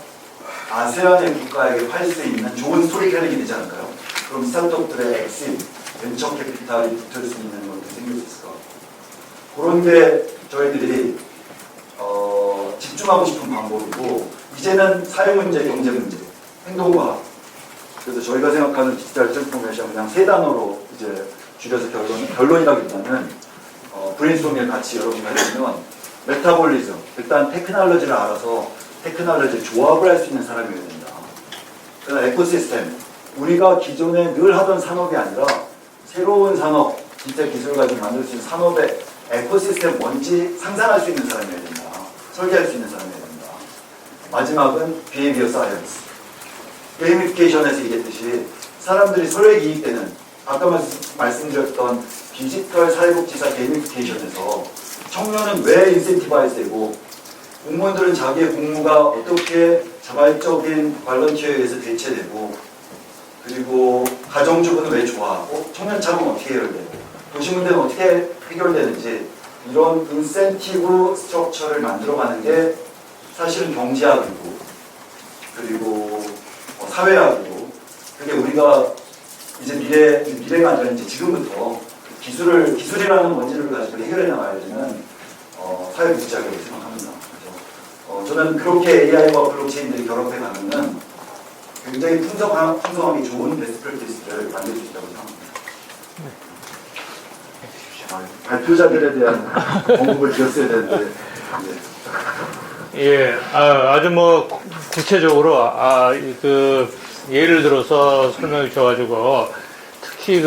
아세안의 국가에게 팔 수 있는 좋은 스토리텔링이 되지 않을까요? 그럼 스타트업들의 엑시, 벤처 캐피탈이 붙을 수 있는 것도 생길 수 있을 것 같아요. 그런 게 저희들이 집중하고 싶은 방법이고, 이제는 사회 문제, 경제 문제, 행동과학. 그래서 저희가 생각하는 디지털 트랜스포메이션 그냥 세 단어로 이제 줄여서 결론이라기보다는 브레인스토밍을 같이 여러분과 해보면 메타볼리즘, 일단 테크놀로지를 알아서 테크놀로지 조합을 할 수 있는 사람이어야 된다. 그다음 에코시스템, 우리가 기존에 늘 하던 산업이 아니라 새로운 산업, 디지털 기술을 가지고 만들 수 있는 산업의 에코시스템 뭔지 상상할 수 있는 사람이어야 된다. 설계할 수 있는 사람이어야 된다. 마지막은 비헤비어 사이언스. 게이미피케이션에서 얘기했듯이 사람들이 서로에게 이익되는, 아까 말씀드렸던 디지털 사회복지사 게이미피케이션에서 청년은 왜 인센티바이즈 되고, 공무원들은 자기의 공무가 어떻게 자발적인 발런티어에 의해서 대체되고, 그리고 가정주부는 왜 좋아하고, 청년 창업은 어떻게 해결되고, 도시 문제는 어떻게 해결되는지, 이런 인센티브 스트럭처를 만들어가는 게 사실은 경제학이고, 그리고 사회학이고, 그게 우리가 이제 미래가 아니라 이제 지금부터 기술이라는 원진을 가지고 해결해 나가야 되는 사회복지학이라고 생각합니다. 그래서 저는 그렇게 AI와 블록체인들이 결합해 가면은 굉장히 풍성하기 좋은 베스트 프랙티스를 만들 수 있다고 생각합니다. 발표자들에 대한 공급을 드렸어야 되는데. 예, 아주 뭐 구체적으로 그 예를 들어서 설명해 주셔가지고 특히 이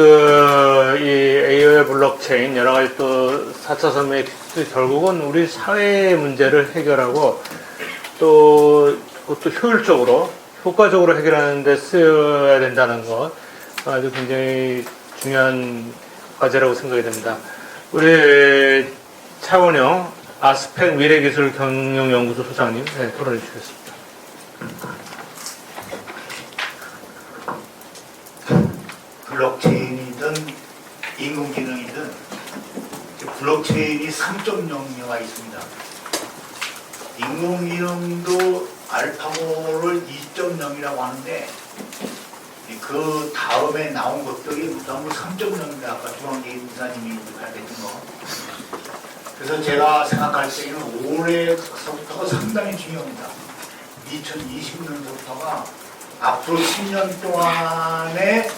AI 블록체인 여러 가지 또 4차 산업의 기술이 결국은 우리 사회 문제를 해결하고 또 그것도 효과적으로 해결하는 데 쓰여야 된다는 것 아주 굉장히 중요한 과제라고 생각이 됩니다. 우리 차원영 아스펙 미래기술경영연구소 소장님 토론해 주시겠습니다. 블록체인이든 인공지능이든 블록체인이 3.0가 있습니다. 인공지능도 알파고를 2.0이라고 하는데 그 다음에 나온 것들이 전부 3.0입니다. 아까 조항기 이사님이 발표했던 거. 그래서 제가 생각할 때는 올해서부터가 상당히 중요합니다. 2020년부터가 앞으로 10년 동안에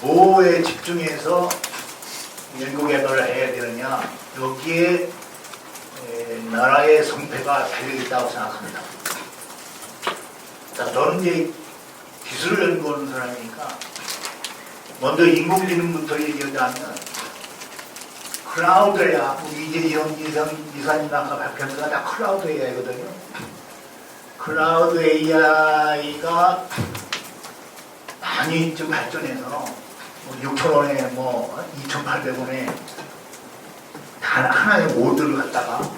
뭐에 집중해서 연구 개발을 해야 되느냐, 여기에 나라의 성패가 달려있다고 생각합니다. 자, 저는 이제 기술을 연구하는 사람이니까 먼저 인공지능부터 얘기하자면 클라우드야, 우리 이사님 아까 발표한 데가 다 클라우드 AI거든요. 클라우드 AI가 많이 좀 발전해서 6,000원에 2,800원에 단 하나의 모드를 갖다가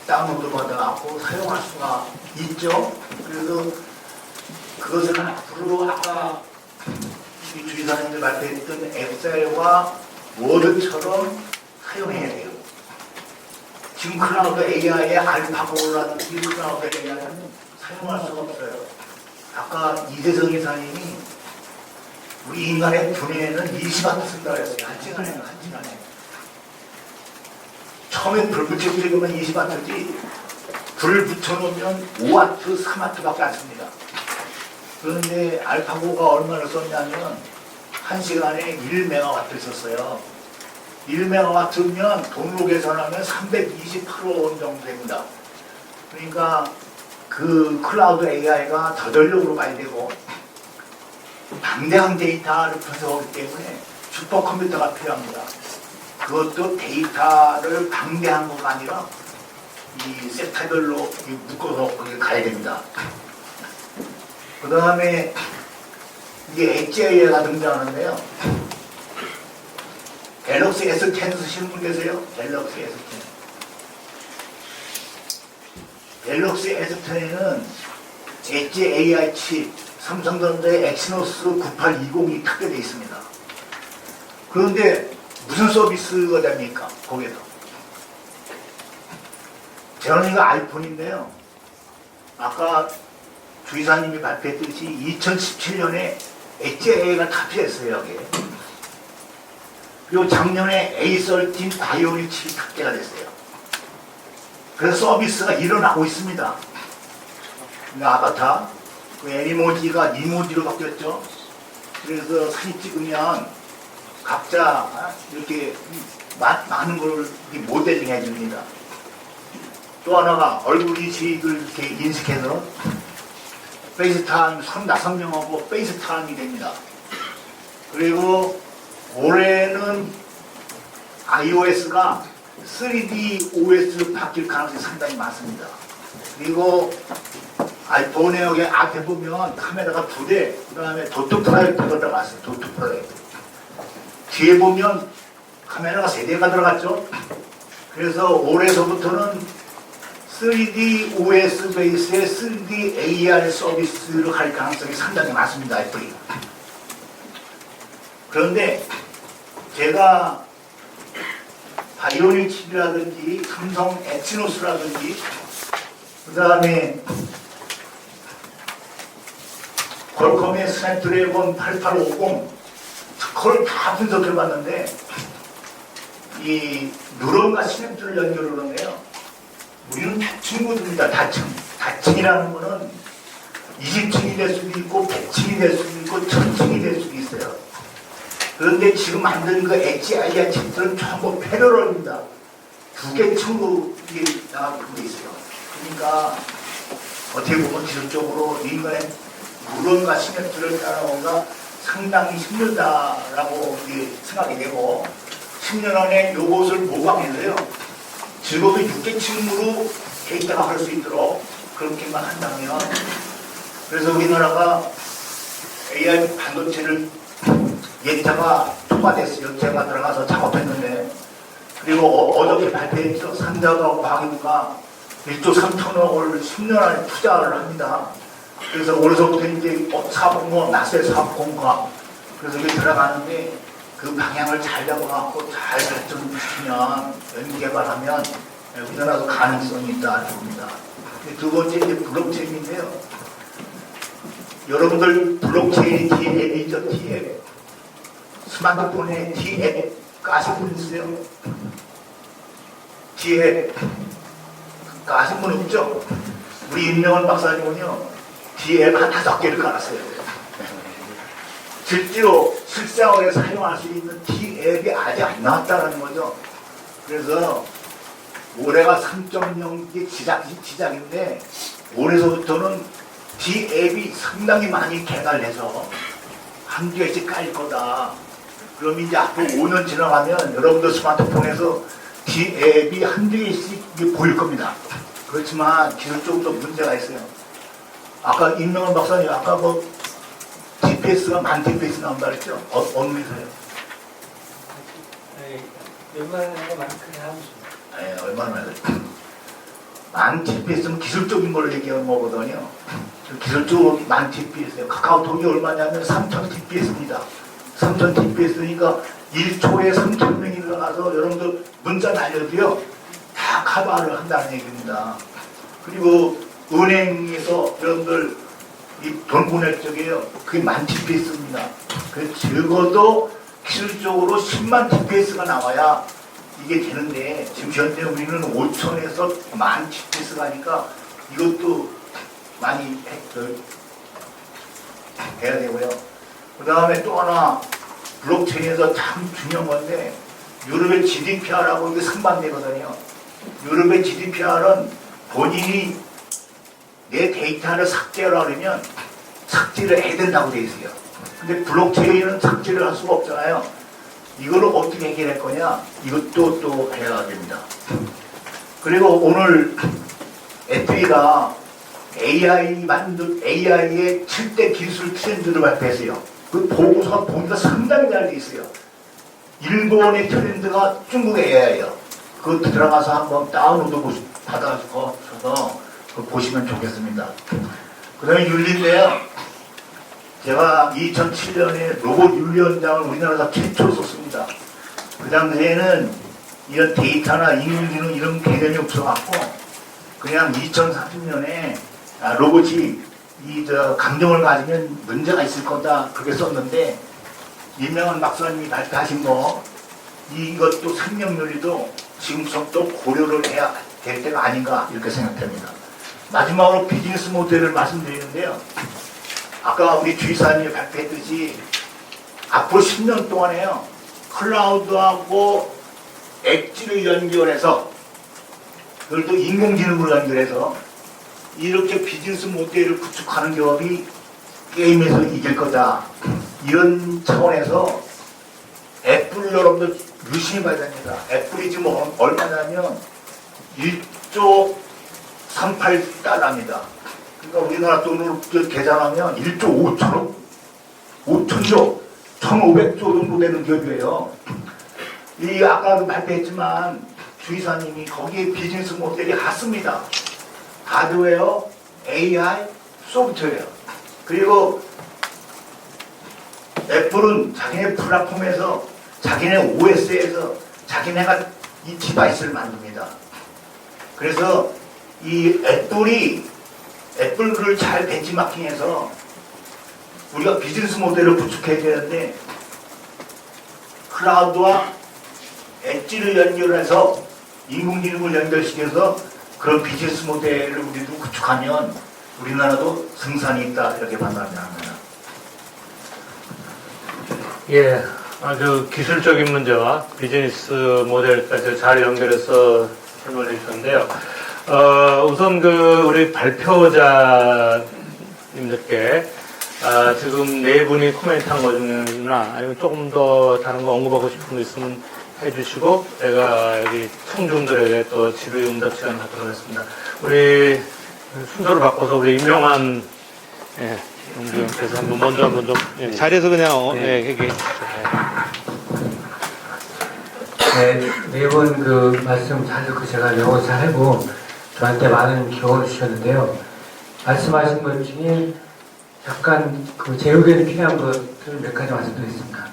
다운로드 받아갖고 사용할 수가 있죠. 그래서 그것을 앞으로 아까 우리 주의사님들 발표했던 엑셀과 워드처럼 사용해야 돼요. 지금 클라우드 AI의 알파고라든지 클라우드 AI는 사용할 수가 없어요. 아까 이재성 이사님이 우리 인간의 두뇌에는 20와트 쓴다고 했어요. 한 시간에. 처음에 불 붙이고 지금은 20와트지 불을 붙여놓으면 5와트, 3와트밖에 안 씁니다. 그런데 알파고가 얼마나 썼냐면 1시간에 1메가와트 썼어요. 1메가와트면 돈으로 계산하면 328원 정도 됩니다. 그러니까 그 클라우드 AI가 저전력으로 가야 되고 방대한 데이터를 분석하기 때문에 슈퍼컴퓨터가 필요합니다. 그것도 데이터를 방대한 거가 아니라 이 섹터별로 묶어서 거기 가야 됩니다. 그 다음에 이게 엣지AI가 등장하는데요. 갤럭시 S10 쓰시는 분 계세요? 갤럭시 S10. 갤럭시 S10에는 엣지AI 칩, 삼성전자의 엑시노스 9820이 탑재되어 있습니다. 그런데 무슨 서비스가 됩니까? 거기에서. 저는 이거 아이폰인데요. 아까 주이사님이 발표했듯이 2017년에 엣지AI가 탑재했어요, 여기에. 그리고 작년에 A13 바이오닉 칩이 탑재가 됐어요. 그래서 서비스가 일어나고 있습니다. 그러니까 아바타, 그 애니모지가 이모지로 바뀌었죠. 그래서 사진 찍으면 각자 이렇게 많은 걸 이렇게 모델링 해줍니다. 또 하나가 얼굴 인식을 이렇게 인식해서 페이스타임 35명하고 페이스타임이 됩니다. 그리고 올해는 iOS가 3D OS로 바뀔 가능성이 상당히 많습니다. 그리고 아이폰에 여기 앞에 보면 카메라가 2대, 그 다음에 도트 프로젝터가 들어갔어요. 도트 프로젝터. 뒤에 보면 카메라가 3대가 들어갔죠. 그래서 올해서부터는 3D OS 베이스의 3D AR 서비스로 갈 가능성이 상당히 많습니다. 애플이. 그런데 제가 바이오닉 칩이라든지 삼성 엑시노스라든지 그 다음에 퀄컴의 스냅드래곤 8850 그걸 다 분석해봤는데 이 뉴런과 스냅들을 연결을 하네요. 우리는 다층구입니다. 다층이라는 거는 20층이 될 수도 있고 100층이 될 수도 있고 1000층이 될 수도 있어요. 그런데 지금 만든 그 엣지AI 칩들은 전부 패러럴입니다. 2개 층으로 나가고 있어요. 그러니까 어떻게 보면 기술적으로 인간의 무론과 스냅들을 따라오기가 상당히 힘들다라고 생각이 되고 10년 안에 이것을 모방해서요. 적어도 6개층으로 데이터가 할 수 있도록 그렇게만 한다면 그래서 우리나라가 AI 반도체를 예타가 통과됐어요. 제가 들어가서 작업했는데 그리고 어저께 발표했죠. 삼자가 과기부가 1조 3천억을 10년 안에 투자를 합니다. 그래서 올해서부터 이제 사업공학, 나스의 사업공학 그래서 이게 들어가는데 그 방향을 잘 잡아갖고 잘 발전시키면 연구개발하면 우리나라도 가능성이 있다 봅니다. 두 번째 이제 블록체인인데요. 여러분들 블록체인 T앱이죠, T앱. 스마트폰에 T앱 까신 분 있어요? T앱 까신 분 없죠? 우리 임명원 박사님은요 T앱 한 5개를 깔았어요. 실제로 실생활에 사용할 수 있는 T앱이 아직 안 나왔다는 거죠. 그래서 올해가 3.0기 시작인데 올해서부터는 T앱이 상당히 많이 개발해서 한두 개씩 깔 거다. 그럼 이제 앞으로 5년 지나가면 여러분들 스마트폰에서 T앱이 한두 개씩 보일 겁니다. 그렇지만 기술적으로 문제가 있어요. 아까 임명원 박사님 아까 뭐 TPS가 만 TPS 나온다 그랬죠? 어느 회사요? 웬만한만큼 하고 네, 얼마나 만 TPS는 기술적인 걸 얘기하는 거거든요. 기술적으로 만 TPS예요. 카카오톡이 얼마냐면 3000 TPS입니다. 3000 TPS니까 1초에 3,000명이 들어가서 여러분들 문자 날려도요 다 커버를 한다는 얘기입니다. 그리고 은행에서 여러분들 이 돈 보낼 적에요 그게 10,000 GPS입니다. 그래서 적어도 기술적으로 10만 GPS가 나와야 이게 되는데 지금 현재 우리는 5천에서 10,000 GPS가 하니까 이것도 많이 해야 되고요. 그 다음에 또 하나 블록체인에서 참 중요한 건데 유럽의 GDPR하고 이게 상반되거든요. 유럽의 GDPR은 본인이 내 데이터를 삭제하라 그러면 삭제를 해야 된다고 돼 있어요. 근데 블록체인은 삭제를 할 수가 없잖아요. 이거를 어떻게 해결할 거냐? 이것도 또 해야 됩니다. 그리고 오늘 애플이가 AI의 7대 기술 트렌드를 발표했어요. 그 보고서 보니까 상당히 잘 돼 있어요. 일본의 트렌드가 중국 AI예요. 그거 들어가서 한번 다운로드 받아서 보시면 좋겠습니다. 그 다음에 윤리인데요. 제가 2007년에 로봇 윤리원장을 우리나라가 최초로 썼습니다. 그 당시에는 이런 데이터나 인공지능 이런 개념이 없어갖고 그냥 2030년에 로봇이 감정을 가지면 문제가 있을 거다 그렇게 썼는데 유명한 박사님이 발표하신 거 이것도 생명윤리도 지금부터 고려를 해야 될 때가 아닌가 이렇게 생각됩니다. 마지막으로 비즈니스 모델을 말씀드리는데요. 아까 우리 주의사님이 발표했듯이 앞으로 10년 동안에요. 클라우드하고 엣지를 연결해서 그걸 또 인공지능으로 연결해서 이렇게 비즈니스 모델을 구축하는 기업이 게임에서 이길 거다. 이런 차원에서 애플 여러분들 유심히 봐야 됩니다. 애플이 지금 얼마냐면 1조 38달러입니다. 그러니까 우리나라 돈으로 계산하면 1조 5천억, 5천조, 1,500조 정도 되는 기업이에요. 이 아까도 발표했지만 주의사님이 거기에 비즈니스 모델이 같습니다. 하드웨어, AI, 소프트웨어. 그리고 애플은 자기네 플랫폼에서 자기네 OS에서 자기네가 이 디바이스를 만듭니다. 그래서 이 애플을 잘 벤치마킹해서 우리가 비즈니스 모델을 구축해야 되는데 클라우드와 엣지를 연결해서 인공지능을 연결시켜서 그런 비즈니스 모델을 우리도 구축하면 우리나라도 승산이 있다 이렇게 판단합니다. 예, 아주 기술적인 문제와 비즈니스 모델까지 잘 연결해서 설명을 해주셨는데요. 우선 우리 발표자님들께 지금 네 분이 코멘트한 거 중에나 아니면 조금 더 다른 거 언급하고 싶은 거 있으면 해주시고 제가 여기 청중들에게 또 질의 응답 시간 갖도록 하겠습니다. 우리 순서를 바꿔서 우리 임명환 영부님께서 먼저 좀 자리에서 그냥 얘기해 주시죠. 네, 매번 그 말씀 잘 듣고 제가 영어 잘하고 저한테 많은 교훈을 주셨는데요. 말씀하신 것 중에 약간 제 의견이 필요한 것들을 몇 가지 말씀드리겠습니다.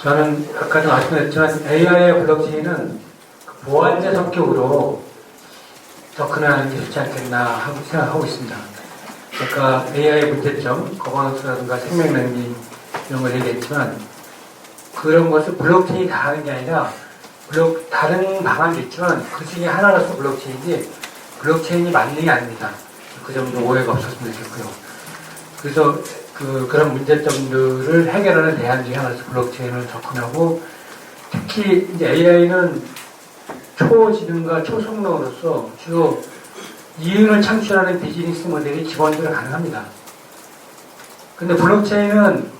저는 아까도 말씀드렸지만 AI의 블록체인은 보완제 성격으로 접근하는 게 좋지 않겠나 하고 생각하고 있습니다. 아까 AI 문제점, 거버넌스라든가 생명능력 이런 걸 얘기했지만 그런 것을 블록체인이 다 하는 게 아니라 다른 방안도 있지만 그 중에 하나로서 블록체인이 블록체인이 맞는 게 아닙니다. 그 점도 오해가 없었으면 좋겠고요. 그래서 그런 문제점들을 해결하는 대안 중에 하나로서 블록체인을 접근하고 특히 이제 AI는 초지능과 초성능으로서 주로 이윤을 창출하는 비즈니스 모델이 기본적으로 가능합니다. 근데 블록체인은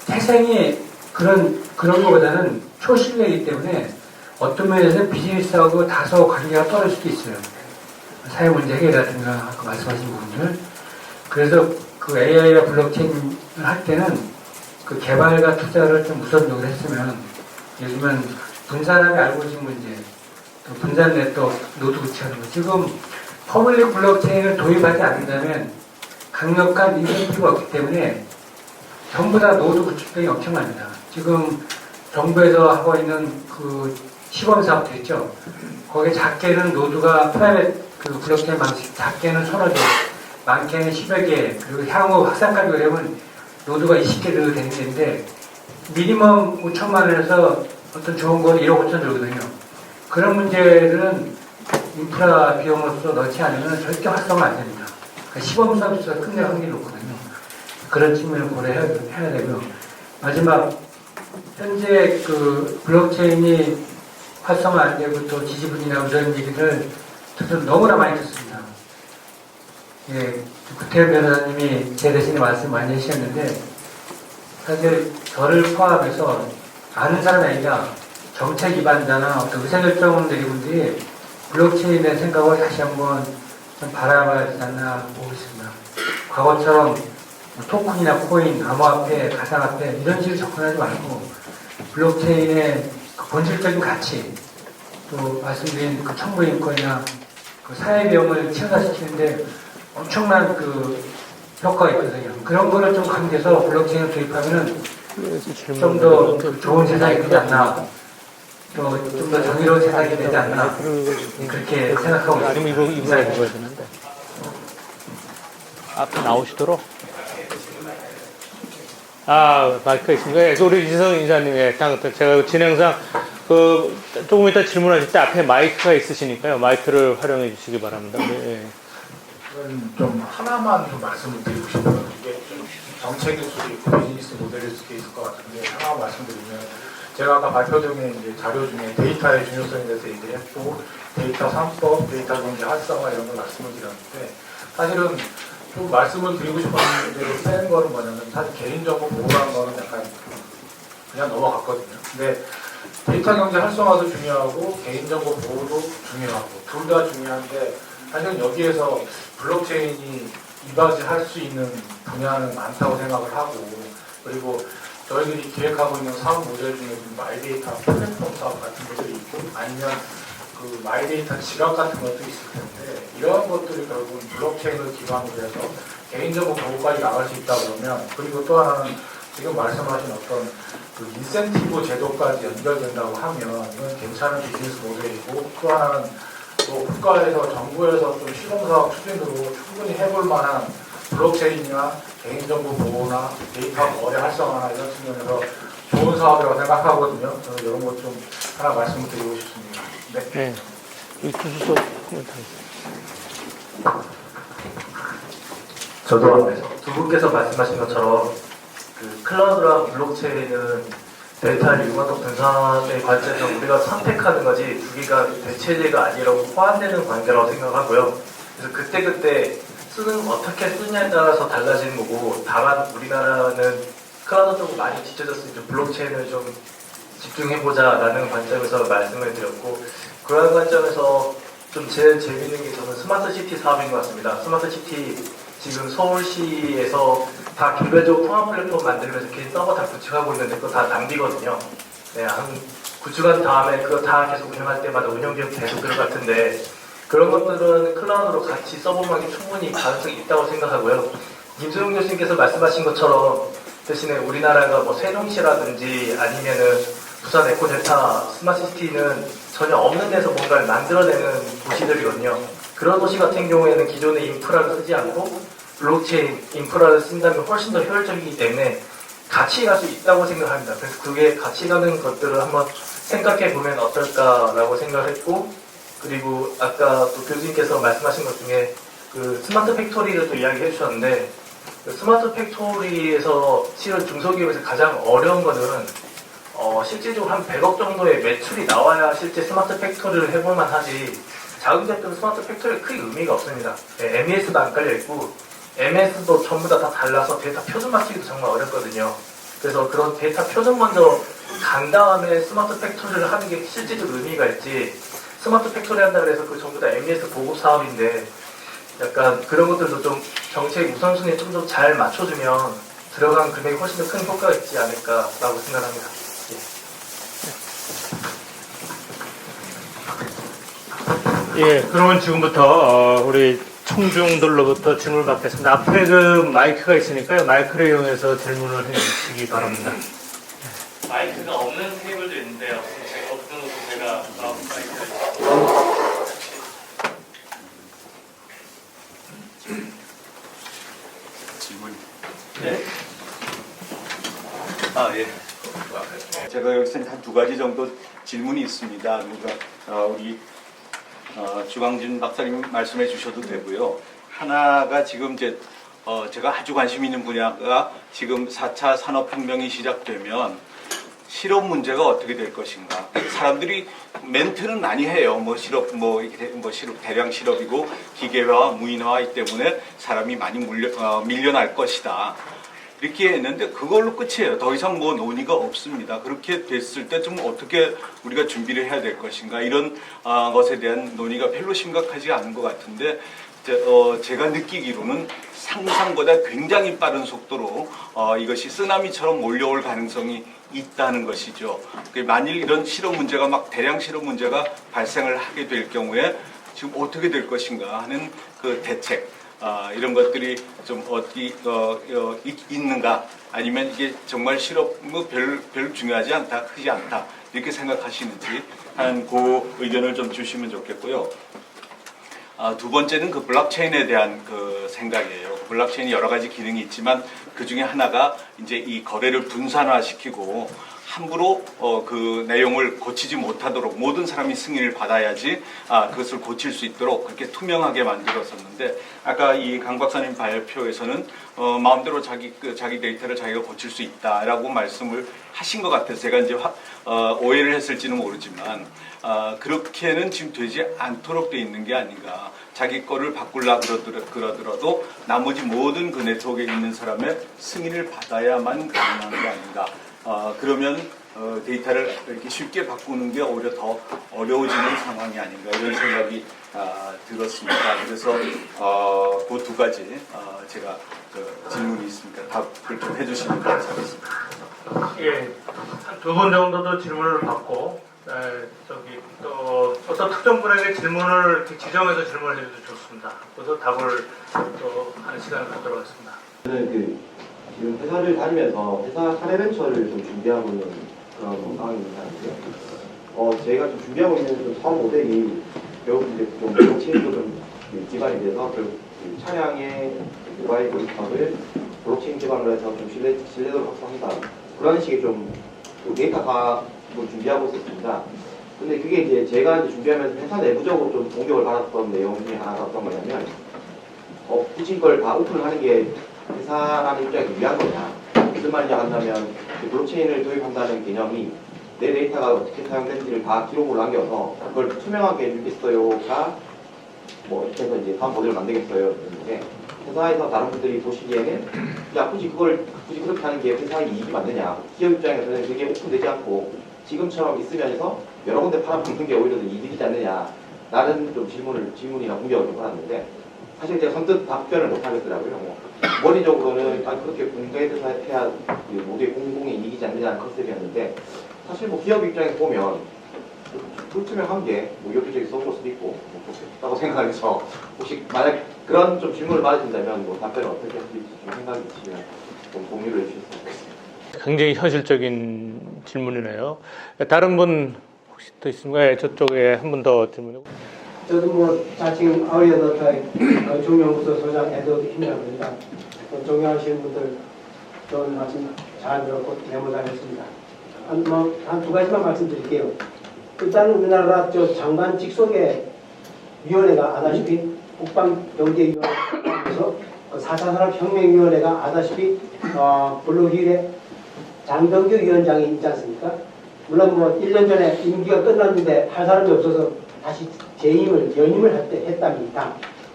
태생이 그런 것보다는 초신뢰이기 때문에 어떤 면에서 비즈니스하고 다소 관계가 떨어질 수도 있어요. 사회 문제 해결이라든가 아까 말씀하신 부분들. 그래서 그 AI와 블록체인을 할 때는 그 개발과 투자를 좀 우선적으로 했으면 요즘은 분산함의 알고리즘 문제, 또 분산 네트워크, 노드 구축하는 거. 지금 퍼블릭 블록체인을 도입하지 않는다면 강력한 인센티브가 없기 때문에 전부 다 노드 구축 등이 엄청납니다. 지금 정부에서 하고 있는 그 시범 사업도 있죠. 거기에 작게는 노드가 프라이빗 그 블록체인 방식, 작게는 1000여 개, 많게는 10여 개, 그리고 향후 확산까지 그러면 노드가 20개 되는 데인데 미니멈 5천만 원에서 어떤 좋은 건 1억 5천 들거든요. 그런 문제들은 인프라 비용으로서 넣지 않으면 절대 활성화 안 됩니다. 그러니까 시범 사업에서 끝낼 확률이 높거든요. 그런 측면을 고려해야 되고요. 마지막 현재 그 블록체인이 활성화 안 되고 또 지지분이나 이런 얘기를 저도 너무나 많이 듣습니다. 예, 구태현 변호사님이 제 대신에 말씀 많이 하셨는데 사실 저를 포함해서 아는 사람이 아니라 정책 기반자나 어떤 의사결정 내리분들이 블록체인의 생각을 다시 한번 좀 바라봐야 되지 않나 보고 있습니다. 과거처럼 토큰이나 코인, 암호화폐, 가상화폐 이런 식으로 접근하지 말고 블록체인의 그 본질적인 가치 또 말씀드린 그 청구인권이나 그 사회 비용을 최소화시키는데 엄청난 그 효과가 있거든요. 그런 거를 좀 강조해서 블록체인을 도입하면은 좀 더 좋은 세상이 되지 않나, 또 좀 더 정의로운 세상이 되지 않나 그렇게 생각하고 지금 있습니다. 이거 해줘야 되는데 앞에 나오시도록. 아, 마이크가 있습니다. 예, 우리 이지성 인사님, 예, 제가 진행상 그 조금 이따 질문하실 때 앞에 마이크가 있으시니까요. 마이크를 활용해 주시기 바랍니다. 예. 저는 좀 하나만 좀 말씀을 드리고 싶어요. 이게 좀 정책일 수도 있고 비즈니스 모델일 수도 있을 것 같은데 하나 말씀드리면 제가 아까 발표 중에 이제 자료 중에 데이터의 중요성에 대해서 얘기를 했고 데이터 3법, 데이터 경제 활성화 이런 걸 말씀을 드렸는데 사실은 좀 말씀을 드리고 싶었는 대로 센 거는 뭐냐면 사실 개인정보 보호라는 거는 약간 그냥 넘어갔거든요. 근데 데이터 경제 활성화도 중요하고 개인정보 보호도 중요하고 둘 다 중요한데 사실은 여기에서 블록체인이 이바지할 수 있는 분야는 많다고 생각을 하고 그리고 저희들이 기획하고 있는 사업 모델 중에 마이데이터 플랫폼 사업 같은 것들이 있고 아니면 그 마이데이터 지갑 같은 것도 있을 텐데 이러한 것들이 결국은 블록체인을 기반으로 해서 개인정보 보호까지 나갈 수 있다 그러면 그리고 또 하나는 지금 말씀하신 어떤 그 인센티브 제도까지 연결된다고 하면 이건 괜찮은 비즈니스 모델이고 또 하나는 또 국가에서 정부에서 좀 시범사업 추진으로 충분히 해볼 만한 블록체인이나 개인정보 보호나 데이터 거래 활성화나 이런 측면에서 좋은 사업이라고 생각하거든요. 저는 이런 것 좀 하나 말씀을 드리고 싶습니다. 네. 네. 이 주소서 저도 두 분께서 말씀하신 것처럼 그 클라우드랑 블록체인은 데이터를 이용한 분산의 관점에서 우리가 선택하는 거지 두 개가 대체제가 아니라고 호환되는 관계라고 생각하고요. 그래서 그때그때 어떻게 쓰냐에 따라서 달라지는 거고 다만 우리나라는 클라우드 쪽으로 많이 뒤쳐졌으니까 블록체인을 좀 집중해보자라는 관점에서 말씀을 드렸고 그런 관점에서 좀 제일 재밌는 게 저는 스마트시티 사업인 것 같습니다. 스마트시티 지금 서울시에서 다 개별적으로 통합 플랫폼 만들면서 개인 서버 다 구축하고 있는데 그거 다 낭비거든요. 네, 한 구축한 다음에 그거 다 계속 운영할 때마다 운영비용 계속 들어갈 텐데 그런 것들은 클라우드로 같이 써보면 충분히 가능성이 있다고 생각하고요. 김소영 교수님께서 말씀하신 것처럼 대신에 우리나라가 뭐 세종시라든지 아니면은 부산 에코델타 스마트시티는 전혀 없는 데서 뭔가를 만들어내는 도시들이거든요. 그런 도시 같은 경우에는 기존의 인프라를 쓰지 않고 블록체인 인프라를 쓴다면 훨씬 더 효율적이기 때문에 같이 갈 수 있다고 생각합니다. 그래서 그게 같이 가는 것들을 한번 생각해 보면 어떨까라고 생각을 했고 그리고 아까 또 교수님께서 말씀하신 것 중에 그 스마트 팩토리를 또 이야기해 주셨는데 그 스마트 팩토리에서 실은 중소기업에서 가장 어려운 거는 실질적으로 한 100억 정도의 매출이 나와야 실제 스마트 팩토리를 해볼만 하지 작은 기업들은 스마트 팩토리에 크게 의미가 없습니다. 네, MES도 안 깔려있고 MS도 전부 다 달라서 데이터 표준 맞추기도 정말 어렵거든요. 그래서 그런 데이터 표준 먼저 간 다음에 스마트 팩토리를 하는 게 실질적 의미가 있지 스마트 팩토리 한다 그래서 그 전부 다 MES 보급 사업인데 약간 그런 것들도 좀 정책 우선순위에 좀 더 잘 맞춰주면 들어간 금액이 훨씬 더 큰 효과가 있지 않을까라고 생각합니다. 예, 그러면 지금부터 우리 청중들로부터 질문을 받겠습니다. 앞에 그 마이크가 있으니까요. 마이크를 이용해서 질문을 해주시기 바랍니다. 마이크가 없는 테이블도 있는데요. 제가 어떤 것도 제가 마이크를 질문. 네. 제가 여기서 한 두 가지 정도 질문이 있습니다. 우리 주광진 박사님 말씀해 주셔도 되고요. 하나가 지금 이제 제가 아주 관심 있는 분야가 지금 4차 산업혁명이 시작되면 실업 문제가 어떻게 될 것인가. 사람들이 멘트는 많이 해요. 뭐 실업, 실업, 대량 실업이고 기계화, 무인화이기 때문에 사람이 많이 밀려날 것이다. 이렇게 했는데 그걸로 끝이에요. 더 이상 뭐 논의가 없습니다. 그렇게 됐을 때 좀 어떻게 우리가 준비를 해야 될 것인가. 이런 것에 대한 논의가 별로 심각하지 않은 것 같은데 제가 느끼기로는 상상보다 굉장히 빠른 속도로 이것이 쓰나미처럼 몰려올 가능성이 있다는 것이죠. 만일 이런 실업 문제가 막 대량 실업 문제가 발생을 하게 될 경우에 지금 어떻게 될 것인가 하는 그 대책 이런 것들이 좀 어디 있는가 아니면 이게 정말 실업 별 중요하지 않다 크지 않다 이렇게 생각하시는지 하는 그 의견을 좀 주시면 좋겠고요. 두 번째는 그 블록체인에 대한 그 생각이에요. 블록체인이 여러 가지 기능이 있지만 그 중에 하나가 이제 이 거래를 분산화시키고 함부로 그 내용을 고치지 못하도록 모든 사람이 승인을 받아야지 그것을 고칠 수 있도록 그렇게 투명하게 만들었었는데 아까 이 강 박사님 발표에서는 마음대로 자기 데이터를 자기가 고칠 수 있다라고 말씀을 하신 것 같아서 제가 이제 오해를 했을지는 모르지만 그렇게는 지금 되지 않도록 돼 있는 게 아닌가. 자기 거를 바꾸려 그러더라도 나머지 모든 그 네트워크에 있는 사람의 승인을 받아야만 가능한 게 아닌가. 그러면 데이터를 이렇게 쉽게 바꾸는 게 오히려 더 어려워지는 상황이 아닌가 이런 생각이 들었습니다. 그래서 그 두 가지 제가 질문이 있으니까 답을 좀 해주시면 감사하겠습니다. 예, 두 분 정도도 질문을 받고 또 어떤 특정 분에게 질문을 이렇게 지정해서 질문을 해줘도 좋습니다. 그래서 답을 또 하는 시간을 갖도록 하겠습니다. 저는 지금 회사를 다니면서 회사 사례 벤처를 좀 준비하고 있는 그런 상황입니다. 제가 좀 준비하고 있는 좀 사업 모델이 결국 이제 좀 블록체인도 좀 기반이 돼서 그 차량의 모바일 고객값을 블록체인 기반으로 해서 좀 신뢰도를 확보한다. 그런 식의 좀 데이터가 준비하고 있었습니다. 근데 그게 이제 제가 이제 준비하면서 회사 내부적으로 좀 공격을 받았던 내용 중에 하나가 어떤 거냐면 굳이 이걸 다 오픈하는 게 회사라는 입장에서 유리한 거냐. 무슨 말이냐 한다면 블록체인을 도입한다는 개념이 내 데이터가 어떻게 사용되는지를 다 기록으로 남겨서 그걸 투명하게 해주겠어요가 이렇게 해서 이제 다음 모델을 만들겠어요. 그런데 회사에서 다른 분들이 보시기에는 야 굳이 그렇게 하는 게 회사의 이익이 맞느냐. 기업 입장에서는 그게 오픈되지 않고 지금처럼 있으면서 여러 군데 팔아먹는 게 오히려 더 이득이지 않느냐. 라는 좀 질문이나 공격을 좀 받았는데 사실 제가 선뜻 답변을 못 하겠더라고요. 머리적으로는 그렇게 공개해서 해야 모두의 공공의 이익이지 않느냐는 컨셉이었는데 사실 기업 입장에서 보면 불투명한 게 이렇게 써볼 수도 있고 좋겠다고 생각해서 혹시 만약 그런 좀 질문을 받으신다면 답변을 어떻게 할 수 있을지 좀 생각이 있으면 좀 공유를 해주셨으면 좋겠습니다. 굉장히 현실적인 질문이네요. 다른 분 혹시 더 있습니까? 저쪽에 한 분 더 질문해. 저도 자칭 아울리어더타의 건축연구소 소장 에드워드 힘이라고 합니다. 존경하시는 분들 좋은 말씀 잘 들었고 메모 잘했습니다. 한 두 가지만 말씀드릴게요. 일단 우리나라 장관 직속의 위원회가 아다시피 국방경제위원회에서 4차 산업혁명위원회가 아다시피 블루힐의 장병규 위원장이 있지 않습니까? 물론 1년 전에 임기가 끝났는데 할 사람이 없어서 다시 연임을 했답니다.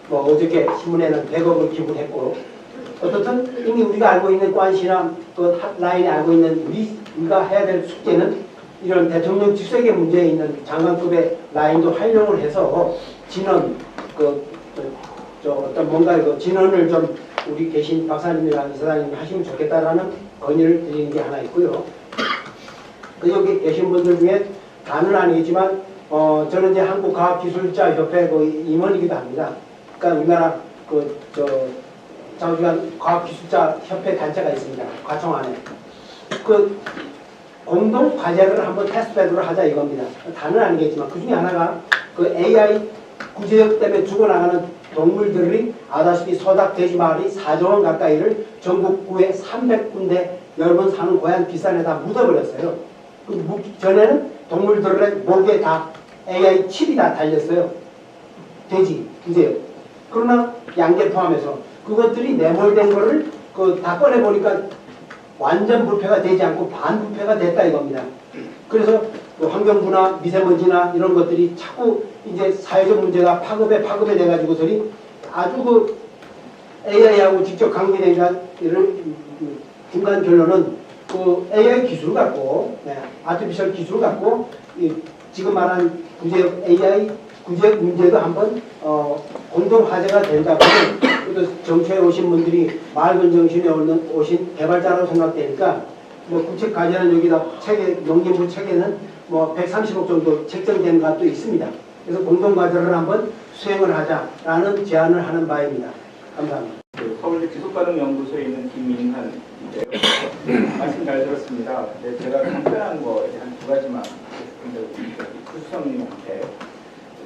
어저께 신문에는 100억을 기부했고 어떻든 이미 우리가 알고 있는 관시나 그 핫라인에 알고 있는 우리가 해야 될 숙제는 이런 대통령 직속의 문제에 있는 장관급의 라인도 활용을 해서 진원 진원을 좀 우리 계신 박사님이랑 이사장님이 하시면 좋겠다라는 건의를 드리는 게 하나 있고요. 여기 계신 분들 중에 다는 아니지만 저는 이제 한국과학기술자협회 임원이기도 합니다. 그러니까 우리나라 자주한 과학기술자 협회 단체가 있습니다. 과청 안에. 공동 과제를 한번 테스트베드로 하자 이겁니다. 다는 아니겠지만 그 중에 하나가 그 AI 구제역 때문에 죽어나가는 동물들이 아다시피 소닭 돼지 마을이 4조 원 가까이를 전국구에 300군데 여러분 사는 고향 비산에다 묻어버렸어요. 그 묻기 전에는 동물들의 목에 다 AI 칩이 다 달렸어요. 돼지 구제역. 그러나 양계 포함해서 그것들이 내몰된 거를 다 꺼내보니까 완전 부패가 되지 않고 반부패가 됐다 이겁니다. 그래서 환경부나 미세먼지나 이런 것들이 자꾸 이제 사회적 문제가 파급에 돼가지고서리 아주 그 AI하고 직접 관계된 중간 결론은 그 AI 기술 갖고, 아티피셜 기술 갖고 지금 말한 구제역 AI 구제역 문제도 한번 공동 화제가 된다고 또 정치에 오신 분들이 맑은 정신에 오신 개발자라고 생각되니까 뭐 국책 과제는 여기다 책에 농림부 책에는 뭐 130억 정도 책정된 것도 있습니다. 그래서 공동 과제를 한번 수행을 하자라는 제안을 하는 바입니다. 감사합니다. 서울대 지속가능연구소에 있는 김민환인데요. 말씀 잘 들었습니다. 근데 제가 간단한 거 한 두 가지만 구수성님한테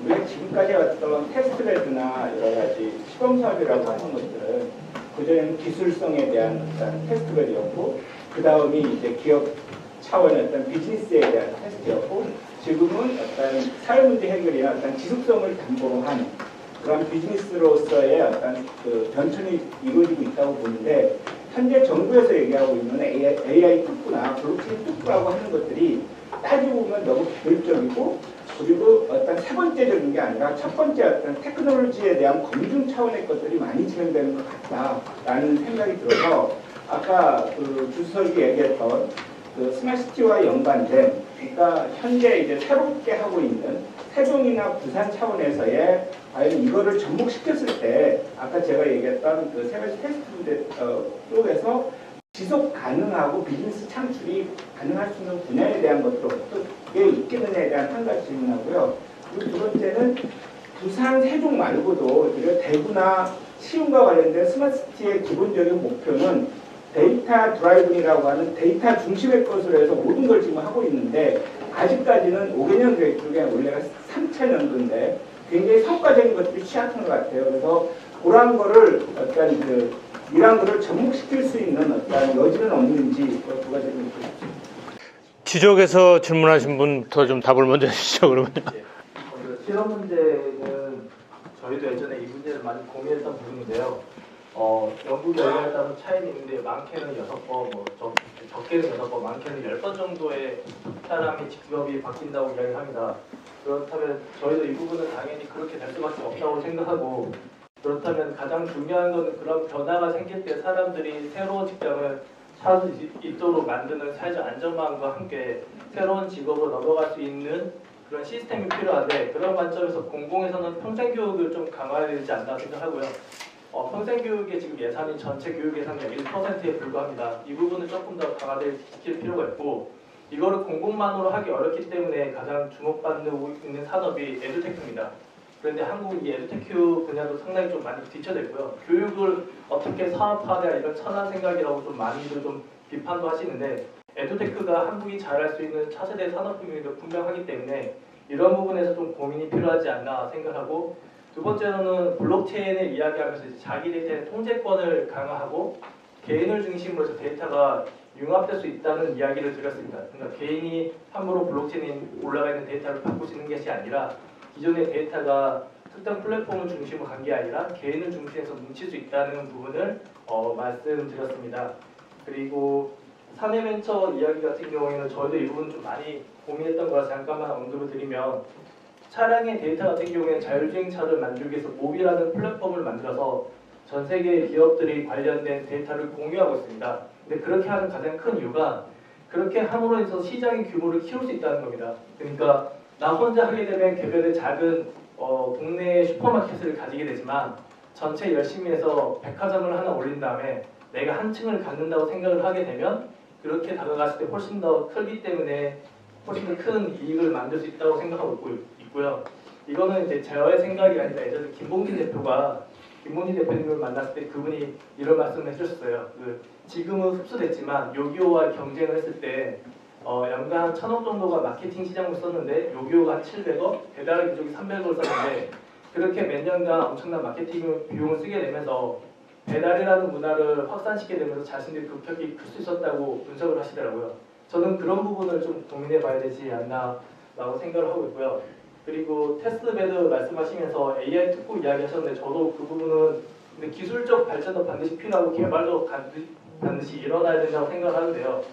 우리가 지금까지 왔던 테스트베드나 여러 가지 시범 사업이라고 하는 것들은 그전에는 기술성에 대한 어떤 테스트베드였고 그 다음이 이제 기업 차원의 어떤 비즈니스에 대한 테스트였고 지금은 어떤 사회 문제 해결이나 어떤 지속성을 담보한 그런 비즈니스로서의 어떤 그 변천이 이루어지고 있다고 보는데 현재 정부에서 얘기하고 있는 AI 특구나 블록체인 특구라고 하는 것들이 따지고 보면 너무 개별적이고 그리고 어떤 세 번째적인 게 아니라 첫 번째 어떤 테크놀로지에 대한 검증 차원의 것들이 많이 진행되는 것 같다라는 생각이 들어서 아까 그 주석이 얘기했던 그 스마트시티와 연관된 그러니까 현재 이제 새롭게 하고 있는 세종이나 부산 차원에서의 과연 이거를 접목시켰을 때 아까 제가 얘기했던 그 세가지 테스트 쪽에서 지속 가능하고 비즈니스 창출이 가능할 수 있는 분야에 대한 것들 어떻게 있겠느냐에 대한 한 가지 질문하고요. 그리고 두 번째는 부산 세종 말고도 대구나 시흥과 관련된 스마트시티의 기본적인 목표는 데이터 드라이븐이라고 하는 데이터 중심의 것으로 해서 모든 걸 지금 하고 있는데 아직까지는 5개년 계획 중에 원래가 3차 연도인데 굉장히 성과적인 것들이 취약한 것 같아요. 그래서 그런 거를 어떤 이런 거를 접목시킬 수 있는 어떤 여지는 없는지 두 가지 좀 보십시오. 지적에서 질문하신 분부터 좀 답을 먼저 해주시죠. 그러면. 실험 문제는 저희도 예전에 이 문제를 많이 고민했던 부분인데요. 연구 결과에 따른 차이는 있는데 많게는 6번, 적게는 6번, 많게는 10번 정도의 사람이 직업이 바뀐다고 이야기합니다. 그렇다면 저희도 이 부분은 당연히 그렇게 될 수밖에 없다고 생각하고 그렇다면 가장 중요한 것은 그런 변화가 생길 때 사람들이 새로운 직장을 찾을 수 있도록 만드는 사회적 안전망과 함께 새로운 직업으로 넘어갈 수 있는 그런 시스템이 필요한데 그런 관점에서 공공에서는 평생교육을 좀 강화해야 되지 않나 생각하고요. 평생교육의 지금 예산이 전체 교육 예산의 1%에 불과합니다. 이 부분을 조금 더 강화시킬 필요가 있고 이거를 공공만으로 하기 어렵기 때문에 가장 주목받고 있는 산업이 에듀테크입니다. 그런데 한국 이 에듀테크 분야도 상당히 좀 많이 뒤쳐져 있고요. 교육을 어떻게 사업화해야 이런 천한 생각이라고 좀 많이들 좀 비판도 하시는데 에듀테크가 한국이 잘할 수 있는 차세대 산업분야도 분명하기 때문에 이런 부분에서 좀 고민이 필요하지 않나 생각하고 두 번째로는 블록체인을 이야기하면서 자기 데이터의 통제권을 강화하고 개인을 중심으로 해서 데이터가 융합될 수 있다는 이야기를 드렸습니다. 그러니까 개인이 함부로 블록체인에 올라가 있는 데이터를 바꿀 수 있는 것이 아니라 기존의 데이터가 특정 플랫폼을 중심으로 간 게 아니라 개인을 중심해서 뭉칠 수 있다는 부분을 말씀드렸습니다. 그리고 사내벤처 이야기 같은 경우에는 저희도 이 부분 좀 많이 고민했던 거라 잠깐만 언급을 드리면 차량의 데이터 같은 경우에는 자율주행차를 만들기 위해서 모비라는 플랫폼을 만들어서 전 세계 기업들이 관련된 데이터를 공유하고 있습니다. 근데 그렇게 하는 가장 큰 이유가 그렇게 함으로 해서 시장의 규모를 키울 수 있다는 겁니다. 그러니까 나 혼자 하게 되면 개별의 작은 동네 슈퍼마켓을 가지게 되지만 전체 열심히 해서 백화점을 하나 올린 다음에 내가 한 층을 갖는다고 생각을 하게 되면 그렇게 다가갔을 때 훨씬 더 크기 때문에 훨씬 더 큰 이익을 만들 수 있다고 생각하고 있고요. 이거는 이제 저의 생각이 아니라 예전에 김봉진 대표님을 만났을 때 그분이 이런 말씀을 해주셨어요. 지금은 흡수됐지만 요기요와 경쟁을 했을 때 연간 1,000억 정도가 마케팅 시장을 썼는데 요기요가 한 700억, 배달 기족이 300억을 썼는데 그렇게 몇 년간 엄청난 마케팅 비용을 쓰게 되면서 배달이라는 문화를 확산시키게 되면서 자신들이 급격히 클 수 있었다고 분석을 하시더라고요. 저는 그런 부분을 좀 고민해 봐야 되지 않나라고 생각을 하고 있고요. 그리고 테스트베드 말씀하시면서 AI 특구 이야기하셨는데 저도 그 부분은 근데 기술적 발전도 반드시 필요하고 개발도 반드시 일어나야 된다고 생각을 하는데요.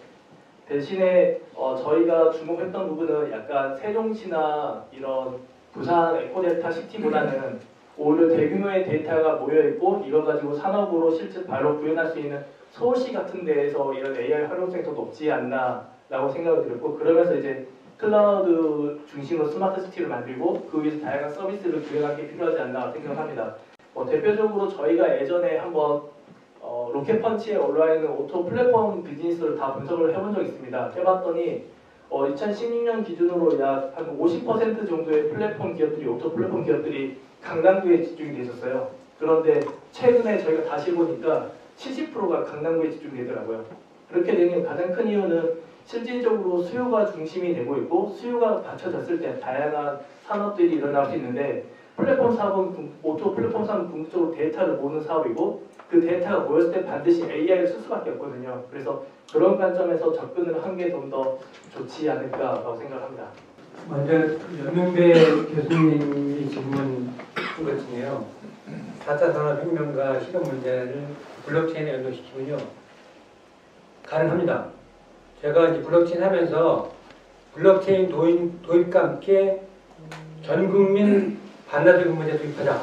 대신에 저희가 주목했던 부분은 약간 세종시나 이런 부산 에코델타 시티보다는 오히려 대규모의 데이터가 모여있고 이걸 가지고 산업으로 실제 바로 구현할 수 있는 서울시 같은 데에서 이런 AI 활용성이 더 높지 않나라고 생각을 들었고 그러면서 이제 클라우드 중심으로 스마트 시티를 만들고 그 위에서 다양한 서비스를 구현하는 게 필요하지 않나 생각을 합니다. 대표적으로 저희가 예전에 한번 로켓펀치에 올라와 있는 오토 플랫폼 비즈니스를 다 분석을 해본 적이 있습니다. 해봤더니 2016년 기준으로 약 한 50% 정도의 플랫폼 기업들이 오토 플랫폼 기업들이 강남구에 집중이 돼 있었어요. 그런데 최근에 저희가 다시 보니까 70%가 강남구에 집중되더라고요. 그렇게 되는 가장 큰 이유는 실질적으로 수요가 중심이 되고 있고 수요가 받쳐졌을 때 다양한 산업들이 일어날 수 있는데 플랫폼 사업은 오토 플랫폼 사업은 궁극적으로 데이터를 모으는 사업이고 그 데이터가 모였을 때 반드시 AI를 쓸 수밖에 없거든요. 그래서 그런 관점에서 접근을 한 게 좀 더 좋지 않을까라고 생각합니다. 먼저 연명배 교수님이 질문한 것 중에요. 4차 산업혁명과 실업 문제를 블록체인에 연동시키면요. 가능합니다. 제가 이제 블록체인 하면서 블록체인 도입과 함께 전 국민 반나절 근무제 도입하자.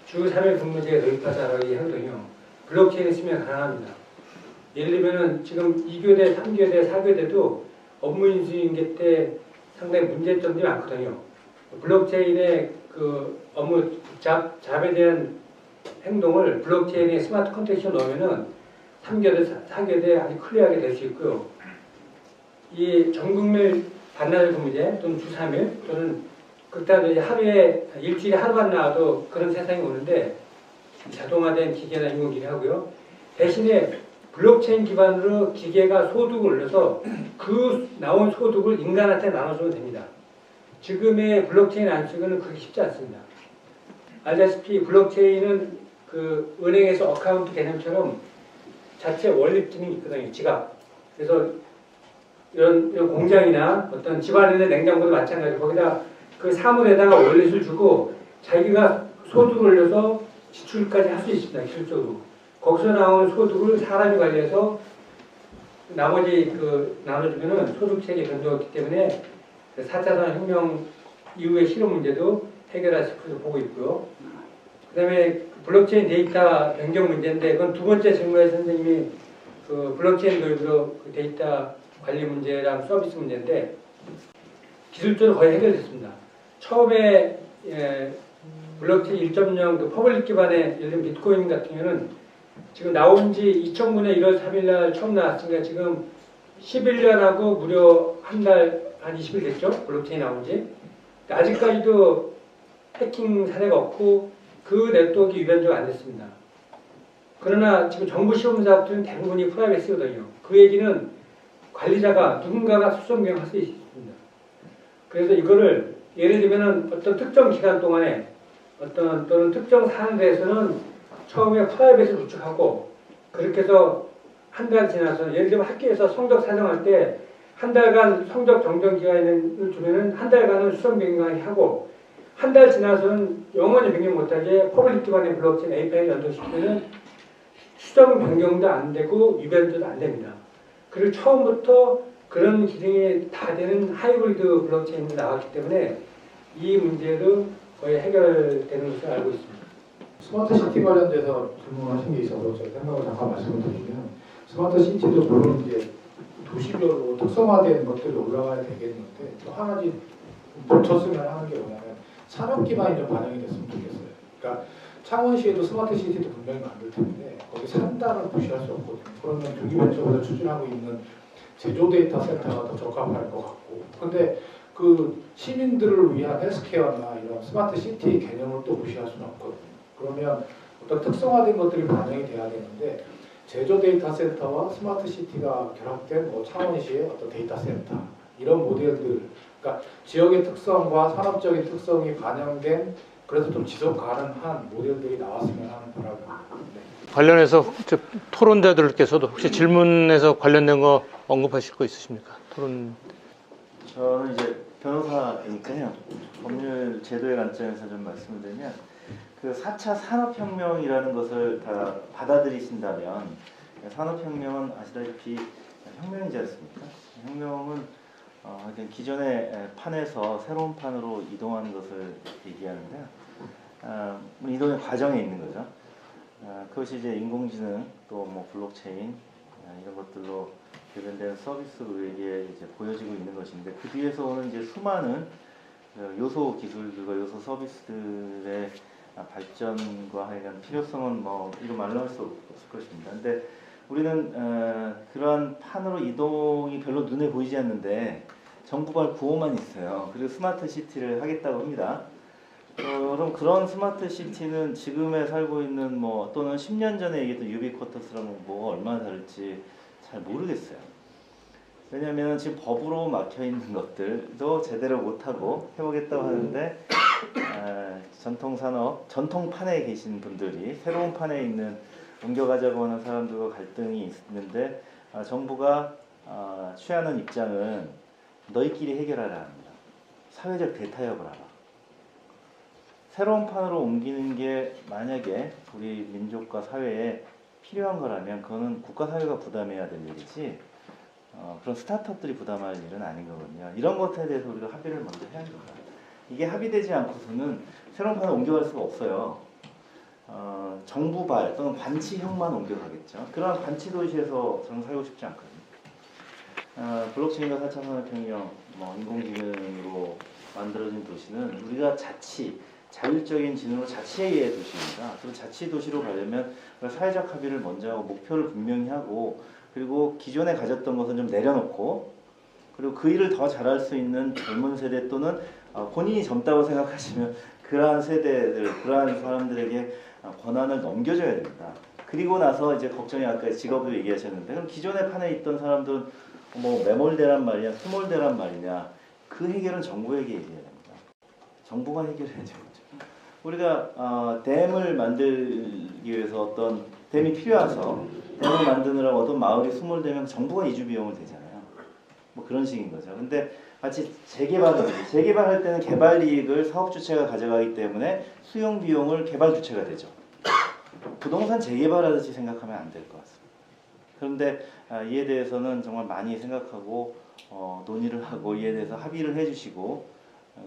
주 3일 근무제 도입하자라고 얘기하거든요. 블록체인을 쓰면 가능합니다. 예를 들면 지금 2교대, 3교대, 4교대도 업무 인수인계 때 상당히 문제점들이 많거든요. 블록체인의 그 업무 잡에 대한 행동을 블록체인의 스마트 컨텍스트로 넣으면은 3교대, 4교대 아주 클리어하게 될 수 있고요. 이 전국민 반나절 근무제 또는 주 3일 또는 극단적으로 하루에 일주일에 하루만 나와도 그런 세상이 오는데 자동화된 기계나 인공지능 하고요. 대신에 블록체인 기반으로 기계가 소득을 올려서 그 나온 소득을 인간한테 나눠주면 됩니다. 지금의 블록체인 안식은 그렇게 쉽지 않습니다. 알다시피 블록체인은 그 은행에서 어카운트 개념처럼 자체 원립 기능이 있거든요. 지갑. 그래서 이런 공장이나 어떤 집안의 냉장고도 마찬가지로 거기다 그 사물에다가 원릿을 주고 자기가 소득을 올려서 지출까지 할 수 있습니다. 기술적으로. 거기서 나오는 소득을 사람이 관리해서 나머지 나눠주면은 소득체계 변동했기 때문에 4차 산업혁명 이후의 실업 문제도 해결할 수 있다고 보고 있고요. 그 다음에 블록체인 데이터 변경 문제인데 그건 두 번째 질문에 선생님이 그 블록체인 도입으로 그 데이터 관리 문제랑 서비스 문제인데 기술적으로 거의 해결됐습니다. 처음에 블록체인 1.0 그 퍼블릭 기반의 예를 들면 비트코인 같은 경우는 지금 나온 지 2009년 1월 3일 날 처음 나왔으니까 지금 11년하고 무려 한 달, 한 20일 됐죠? 블록체인 나온 지. 아직까지도 해킹 사례가 없고 그 네트워크 유변조가 안 됐습니다. 그러나 지금 정부 시험사업들은 대부분이 프라이빗이거든요. 그 얘기는 관리자가 누군가가 수정 변경할 수 있습니다. 그래서 이거를 예를 들면 어떤 특정 기간 동안에 또는 특정 사안에 대해서는 처음에 프라이빗을 구축하고 그렇게 해서 한 달 지나서 예를 들면 학교에서 성적 사정할 때 한 달간 성적 정정 기간을 주면은 한 달간은 수정 변경하게 하고 한 달 지나서는 영원히 변경 못하게 퍼블릭 기반의 블록체인 API를 연동시키면은 수정 변경도 안 되고 유변조도 안 됩니다. 그리고 처음부터 그런 기능이 다 되는 하이브리드 블록체인이 나왔기 때문에 이 문제도 거의 해결되는 것을 알고 있습니다. 스마트 시티 관련돼서 질문하신 게 있어서 제가 생각을 잠깐 말씀을 드리면 스마트 시티도 물론 이제 도시별로 특성화된 것들이 올라가야 되겠는데 또 한 가지 붙였으면 하는 게 뭐냐면 산업 기반이 좀 반영이 됐으면 좋겠어요. 그러니까 창원시에도 스마트 시티도 분명히 만들 텐데 거기 산다는 무시할 수 없거든요. 그러면 중기벤처에서 추진하고 있는 제조 데이터 센터가 더 적합할 것 같고 근데 그 시민들을 위한 헬스케어나 이런 스마트 시티 개념을 또 무시할 수는 없거든요. 그러면 어떤 특성화된 것들이 반영이 돼야 되는데 제조 데이터 센터와 스마트 시티가 결합된 뭐 창원시의 어떤 데이터 센터 이런 모델들, 그러니까 지역의 특성과 산업적인 특성이 반영된 그래도 좀 지속 가능한 모델들이 나왔으면 하는 바람입니다. 네. 관련해서 토론자들께서도 혹시 질문에서 관련된 거 언급하실 거 있으십니까? 토론. 저는 이제 변호사니까요. 법률 제도의 관점에서 좀 말씀을 드리면 그 4차 산업혁명이라는 것을 다 받아들이신다면 산업혁명은 아시다시피 혁명이지 않습니까? 혁명은 기존의 판에서 새로운 판으로 이동하는 것을 얘기하는데요. 이동의 과정에 있는 거죠. 그것이 이제 인공지능 또 뭐 블록체인 이런 것들로 대변되는 서비스로 우리에게 이제 보여지고 있는 것인데 그 뒤에서 오는 이제 수많은 요소 기술들과 요소 서비스들의 발전과 하여간 필요성은 뭐 이거 말로 할 수 없을 것입니다. 근데 우리는 그러한 판으로 이동이 별로 눈에 보이지 않는데 정부가 구호만 있어요. 그리고 스마트 시티를 하겠다고 합니다. 그럼 그런 스마트 시티는 지금에 살고 있는 뭐 또는 10년 전에 얘기했던 유비쿼터스랑 뭐가 얼마나 다를지 잘 모르겠어요. 왜냐하면 지금 법으로 막혀 있는 것들도 제대로 못하고 해보겠다고 하는데 전통 산업, 전통 판에 계신 분들이 새로운 판에 있는 옮겨가자고 하는 사람들과 갈등이 있는데 정부가 취하는 입장은 너희끼리 해결하라 합니다. 사회적 대타협을 하라. 새로운 판으로 옮기는 게 만약에 우리 민족과 사회에 필요한 거라면 그거는 국가 사회가 부담해야 될 일이지 그런 스타트업들이 부담할 일은 아닌 거거든요. 이런 것에 대해서 우리가 합의를 먼저 해야 합니다. 이게 합의되지 않고서는 새로운 판을 옮겨갈 수가 없어요. 정부발 또는 관치형만 옮겨가겠죠. 그런 관치 도시에서 저는 살고 싶지 않거든요. 블록체인과 4차 산업혁명, 뭐 인공지능으로 만들어진 도시는 우리가 자율적인 지능으로 자치의 도시입니다. 그리고 자치 도시로 가려면 사회적 합의를 먼저 하고 목표를 분명히 하고 그리고 기존에 가졌던 것은 좀 내려놓고 그리고 그 일을 더 잘할 수 있는 젊은 세대 또는 본인이 젊다고 생각하시면 그러한 세대들, 그러한 사람들에게 권한을 넘겨줘야 됩니다. 그리고 나서 이제 걱정이 아까 직업도 얘기하셨는데 그럼 기존에 판에 있던 사람들은 뭐 매몰대란 말이냐, 스몰대란 말이냐 그 해결은 정부에게 얘기해야 됩니다. 정부가 해결해야죠. 우리가 댐을 만들기 위해서 어떤 댐이 필요해서 댐을 만드느라고 어떤 마을이 스몰되면 정부가 이주 비용을 대잖아요. 뭐 그런 식인 거죠. 근데 마치 재개발할 때는 개발 이익을 사업 주체가 가져가기 때문에 수용 비용을 개발 주체가 되죠. 부동산 재개발하듯이 생각하면 안 될 것 같습니다. 그런데 이에 대해서는 정말 많이 생각하고 논의를 하고 이에 대해서 합의를 해주시고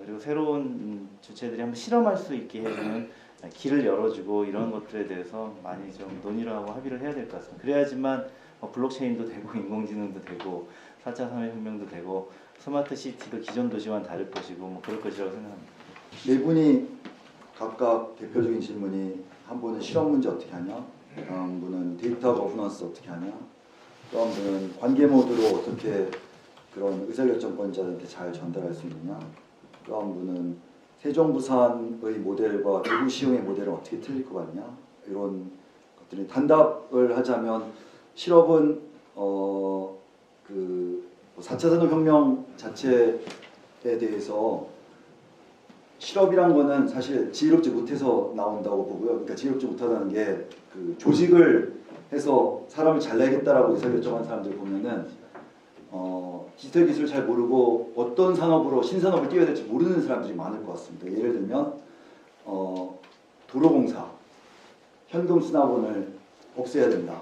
그리고 새로운 주체들이 한번 실험할 수 있게 해주는 길을 열어주고 이런 것들에 대해서 많이 좀 논의를 하고 합의를 해야 될 것 같습니다. 그래야지만 블록체인도 되고 인공지능도 되고 4차 산업혁명도 되고 스마트 시티도 기존 도시와는 다를 것이고 뭐 그럴 것이라고 생각합니다. 네 분이 각각 대표적인 질문이 한 분은 실험 문제 어떻게 하냐, 한 분은 데이터 거버넌스 어떻게 하냐, 또 한 분은 관계 모드로 어떻게 그런 의사결정권자한테 잘 전달할 수 있느냐, 또 한 분은 세종부산의 모델과 대구시흥의 모델은 어떻게 틀릴 것 같냐 이런 것들이 단답을 하자면 실업은 그 4차 산업혁명 자체에 대해서 실업이란 거는 사실 지혜롭지 못해서 나온다고 보고요. 그러니까 지혜롭지 못하다는 게 그 조직을 해서 사람을 잘내겠다라고 의사결정한 사람들 보면은 디지털 기술을 잘 모르고 어떤 산업으로 신산업을 뛰어야 될지 모르는 사람들이 많을 것 같습니다. 예를 들면 도로공사 현금 수납원을 없애야 된다.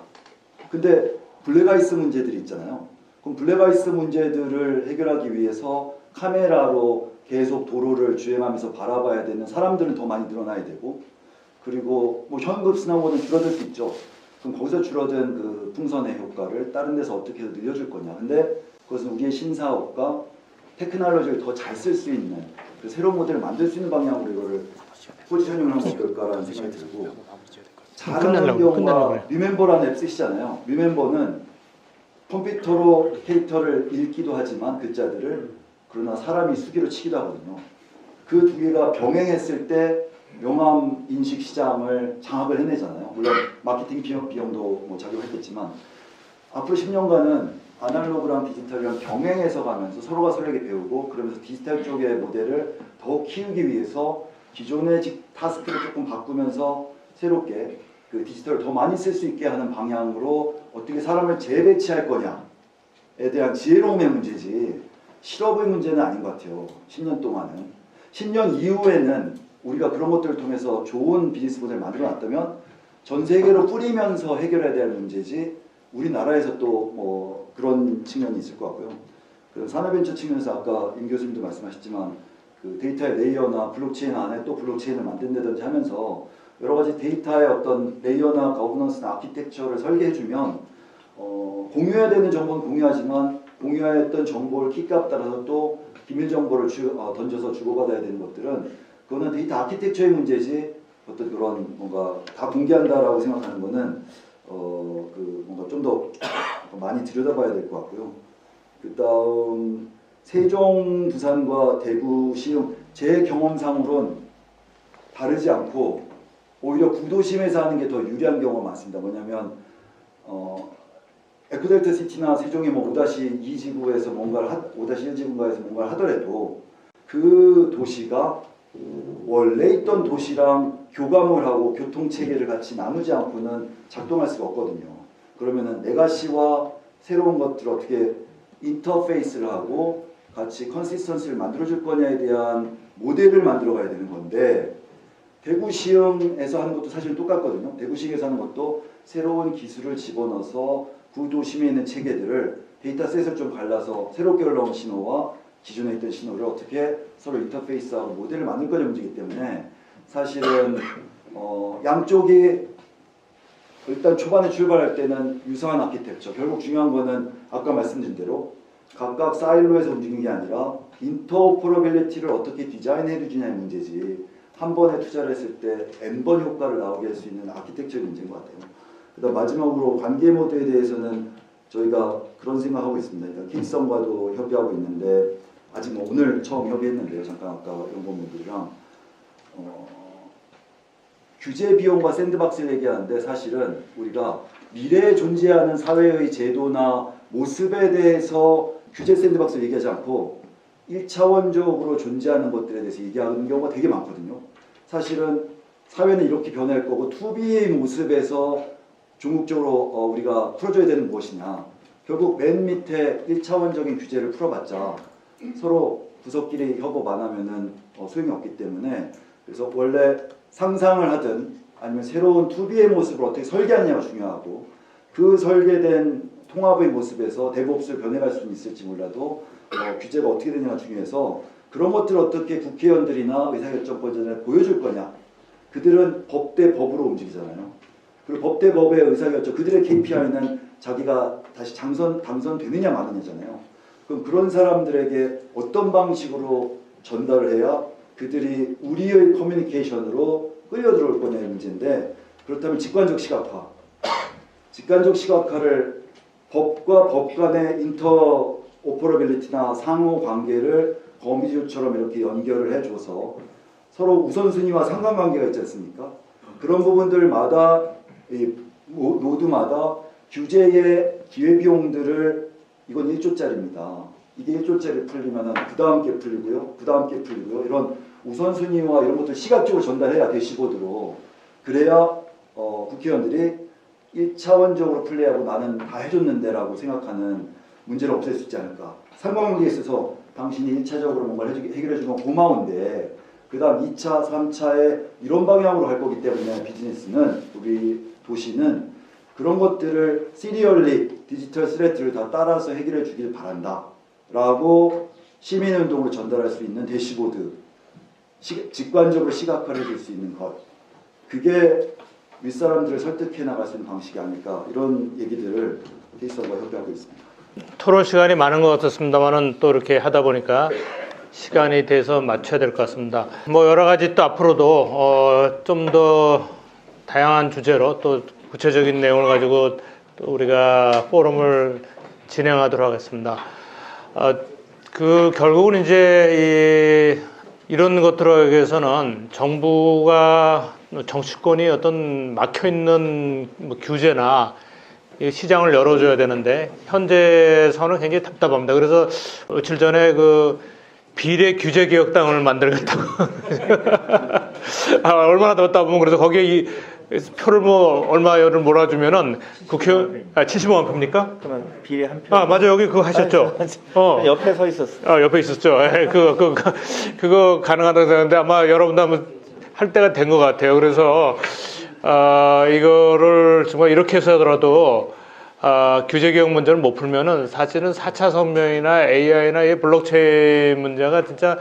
근데 블랙아이스 문제들이 있잖아요. 그럼 블랙아이스 문제들을 해결하기 위해서 카메라로 계속 도로를 주행하면서 바라봐야 되는 사람들은 더 많이 늘어나야 되고 그리고 뭐 현금 수납원은 줄어들 수 있죠. 그럼 거기서 줄어든 그 풍선의 효과를 다른 데서 어떻게 해서 늘려줄 거냐. 근데 그것은 우리의 신사업과 테크놀로지를 더 잘 쓸 수 있는 그 새로운 모델을 만들 수 있는 방향으로 이거를 포지셔닝을 하면 어떨까라는 생각이 들고 잘하는 경우가 리멤버라는 앱 쓰시잖아요. 리멤버는 컴퓨터로 캐릭터를 읽기도 하지만 글자들을 그러나 사람이 수기로 치기도 하거든요. 그 두 개가 병행했을 때 명암 인식 시장을 장악을 해내잖아요. 물론 마케팅 비용도 뭐 작용했겠지만 앞으로 10년간은 아날로그랑 디지털이랑 병행해서 가면서 서로가 서로에게 배우고 그러면서 디지털 쪽의 모델을 더 키우기 위해서 기존의 타스크를 조금 바꾸면서 새롭게 그 디지털을 더 많이 쓸 수 있게 하는 방향으로 어떻게 사람을 재배치할 거냐에 대한 지혜로움의 문제지 실업의 문제는 아닌 것 같아요. 10년 동안은. 10년 이후에는 우리가 그런 것들을 통해서 좋은 비즈니스 모델을 만들어놨다면 전 세계로 뿌리면서 해결해야 될 문제지 우리나라에서 또 뭐 그런 측면이 있을 것 같고요. 그런 산업벤처 측면에서 아까 임 교수님도 말씀하셨지만 그 데이터의 레이어나 블록체인 안에 또 블록체인을 만든다든지 하면서 여러 가지 데이터의 어떤 레이어나 거버넌스나 아키텍처를 설계해주면 공유해야 되는 정보는 공유하지만 공유했던 정보를 키값 따라서 또 기밀 정보를 던져서 주고받아야 되는 것들은 그거는 데이터 아키텍처의 문제지 어떤 그런 뭔가 다 공개한다라고 생각하는 거는 그 뭔가 좀 더 많이 들여다봐야 될 것 같고요. 그다음 세종, 부산과 대구, 시흥 제 경험상으로는 다르지 않고 오히려 구도심에서 하는 게 더 유리한 경우가 많습니다. 뭐냐면 에코델타 시티나 세종의 뭐 5-2 지구에서 뭔가를 5-1 지구가에서 뭔가를 하더라도 그 도시가 원래 있던 도시랑 교감을 하고 교통 체계를 같이 나누지 않고는 작동할 수가 없거든요. 그러면은 레가시와 새로운 것들을 어떻게 인터페이스를 하고 같이 컨시스턴시를 만들어줄 거냐에 대한 모델을 만들어 가야 되는 건데 대구 시흥에서 하는 것도 사실 똑같거든요. 대구 시흥에서 하는 것도 새로운 기술을 집어넣어서 구도심에 있는 체계들을 데이터셋을 좀 갈라서 새롭게 올라온 신호와 기존에 있던 신호를 어떻게 서로 인터페이스하고 모델을 만들 거냐 문제이기 때문에 사실은 양쪽이 일단 초반에 출발할 때는 유사한 아키텍처 결국 중요한 거는 아까 말씀드린 대로 각각 사일로에서 움직이는 게 아니라 인터오퍼러빌리티를 어떻게 디자인해 주느냐의 문제지 한 번에 투자를 했을 때 N번 효과를 나오게 할 수 있는 아키텍처의 문제인 것 같아요. 그다음 마지막으로 관계 모드에 대해서는 저희가 그런 생각하고 있습니다. 그러니까 킥성과도 협의하고 있는데 아직 뭐 오늘 처음 협의했는데요. 잠깐 아까 연구원분들이랑 규제 비용과 샌드박스를 얘기하는데 사실은 우리가 미래에 존재하는 사회의 제도나 모습에 대해서 규제 샌드박스를 얘기하지 않고 1차원적으로 존재하는 것들에 대해서 얘기하는 경우가 되게 많거든요. 사실은 사회는 이렇게 변할 거고 2B의 모습에서 궁극적으로 우리가 풀어줘야 되는 무엇이냐. 결국 맨 밑에 1차원적인 규제를 풀어봤자 서로 부서끼리 협업 안 하면은 소용이 없기 때문에 그래서 원래 상상을 하든 아니면 새로운 2B의 모습을 어떻게 설계하느냐가 중요하고 그 설계된 통합의 모습에서 데브옵스를 변해갈 수는 있을지 몰라도 규제가 어떻게 되냐가 중요해서 그런 것들을 어떻게 국회의원들이나 의사결정권자들에 보여줄 거냐. 그들은 법 대 법으로 움직이잖아요. 그리고 법 대 법의 의사결정, 그들의 KPI는 자기가 다시 당선되느냐 마느냐잖아요. 그럼 그런 사람들에게 어떤 방식으로 전달을 해야 그들이 우리의 커뮤니케이션으로 끌려들어올 거냐의 문제인데 그렇다면 직관적 시각화. 직관적 시각화를 법과 법 간의 인터오퍼러빌리티나 상호 관계를 거미줄처럼 이렇게 연결을 해줘서 서로 우선순위와 상관관계가 있지 않습니까? 그런 부분들마다 노드마다 규제의 기회비용들을 이건 1조짜리입니다. 이게 1조짜리 풀리면 그 다음 게 풀리고요. 그 다음 게 풀리고요. 이런 우선순위와 이런 것들 시각적으로 전달해야 대시보드로 그래야 국회의원들이 1차원적으로 플레이하고 나는 다 해줬는데 라고 생각하는 문제를 없앨 수 있지 않을까. 상관관계에 있어서 당신이 1차적으로 뭔가를 해결해주면 고마운데 그 다음 2차, 3차에 이런 방향으로 할 거기 때문에 비즈니스는 우리 도시는 그런 것들을 시리얼리 디지털 스레트를 다 따라서 해결해 주길 바란다 라고 시민운동으로 전달할 수 있는 대시보드 직관적으로 시각화를 해줄 수 있는 것 그게 윗사람들을 설득해 나갈 수 있는 방식이 아닐까 이런 얘기들을 케이스와 협의하고 있습니다. 토론 시간이 많은 것 같았습니다만은 또 이렇게 하다 보니까 시간이 돼서 맞춰야 될 것 같습니다. 뭐 여러 가지 또 앞으로도 좀 더 다양한 주제로 또 구체적인 내용을 가지고 또 우리가 포럼을 진행하도록 하겠습니다. 그 결국은 이제 이 이런 것들에 대해서는 정부가 정치권이 어떤 막혀 있는 뭐 규제나 이 시장을 열어줘야 되는데 현재서는 굉장히 답답합니다. 그래서 며칠 전에 그 비례 규제 개혁당을 만들겠다고 얼마나 더 답답하면 그래서 거기에 이 표를 뭐 얼마를 몰아주면은 국회의원 75만 표입니까? 그러면 비례 한 표. 아 맞아 여기 그거 하셨죠? 옆에 서 있었어. 옆에 있었죠. 그거 가능하다고 생각하는데 아마 여러분도 한번 할 때가 된 것 같아요. 그래서 이거를 정말 이렇게 해서 하더라도 규제 개혁 문제를 못 풀면은 사실은 4차 선명이나 AI나 이 블록체인 문제가 진짜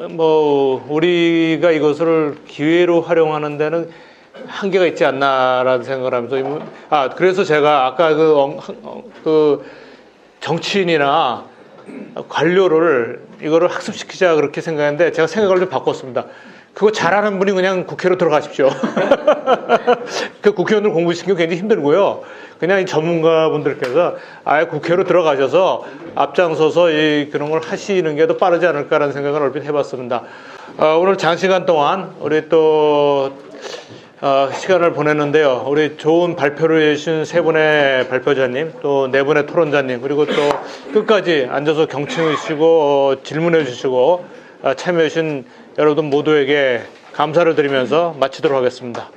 뭐 우리가 이것을 기회로 활용하는 데는 한계가 있지 않나라는 생각을 하면서 그래서 제가 아까 그 정치인이나 관료를 이거를 학습시키자 그렇게 생각했는데 제가 생각을 좀 바꿨습니다. 그거 잘하는 분이 그냥 국회로 들어가십시오. 그 국회의원들 공부시키기 굉장히 힘들고요. 그냥 이 전문가분들께서 아예 국회로 들어가셔서 앞장서서 그런 걸 하시는 게 더 빠르지 않을까라는 생각을 얼핏 해봤습니다. 오늘 장시간 동안 우리 또 시간을 보냈는데요. 우리 좋은 발표를 해주신 세 분의 발표자님, 또 네 분의 토론자님, 그리고 또 끝까지 앉아서 경청해 주시고 질문해 주시고 참여해 주신 여러분 모두에게 감사를 드리면서 마치도록 하겠습니다.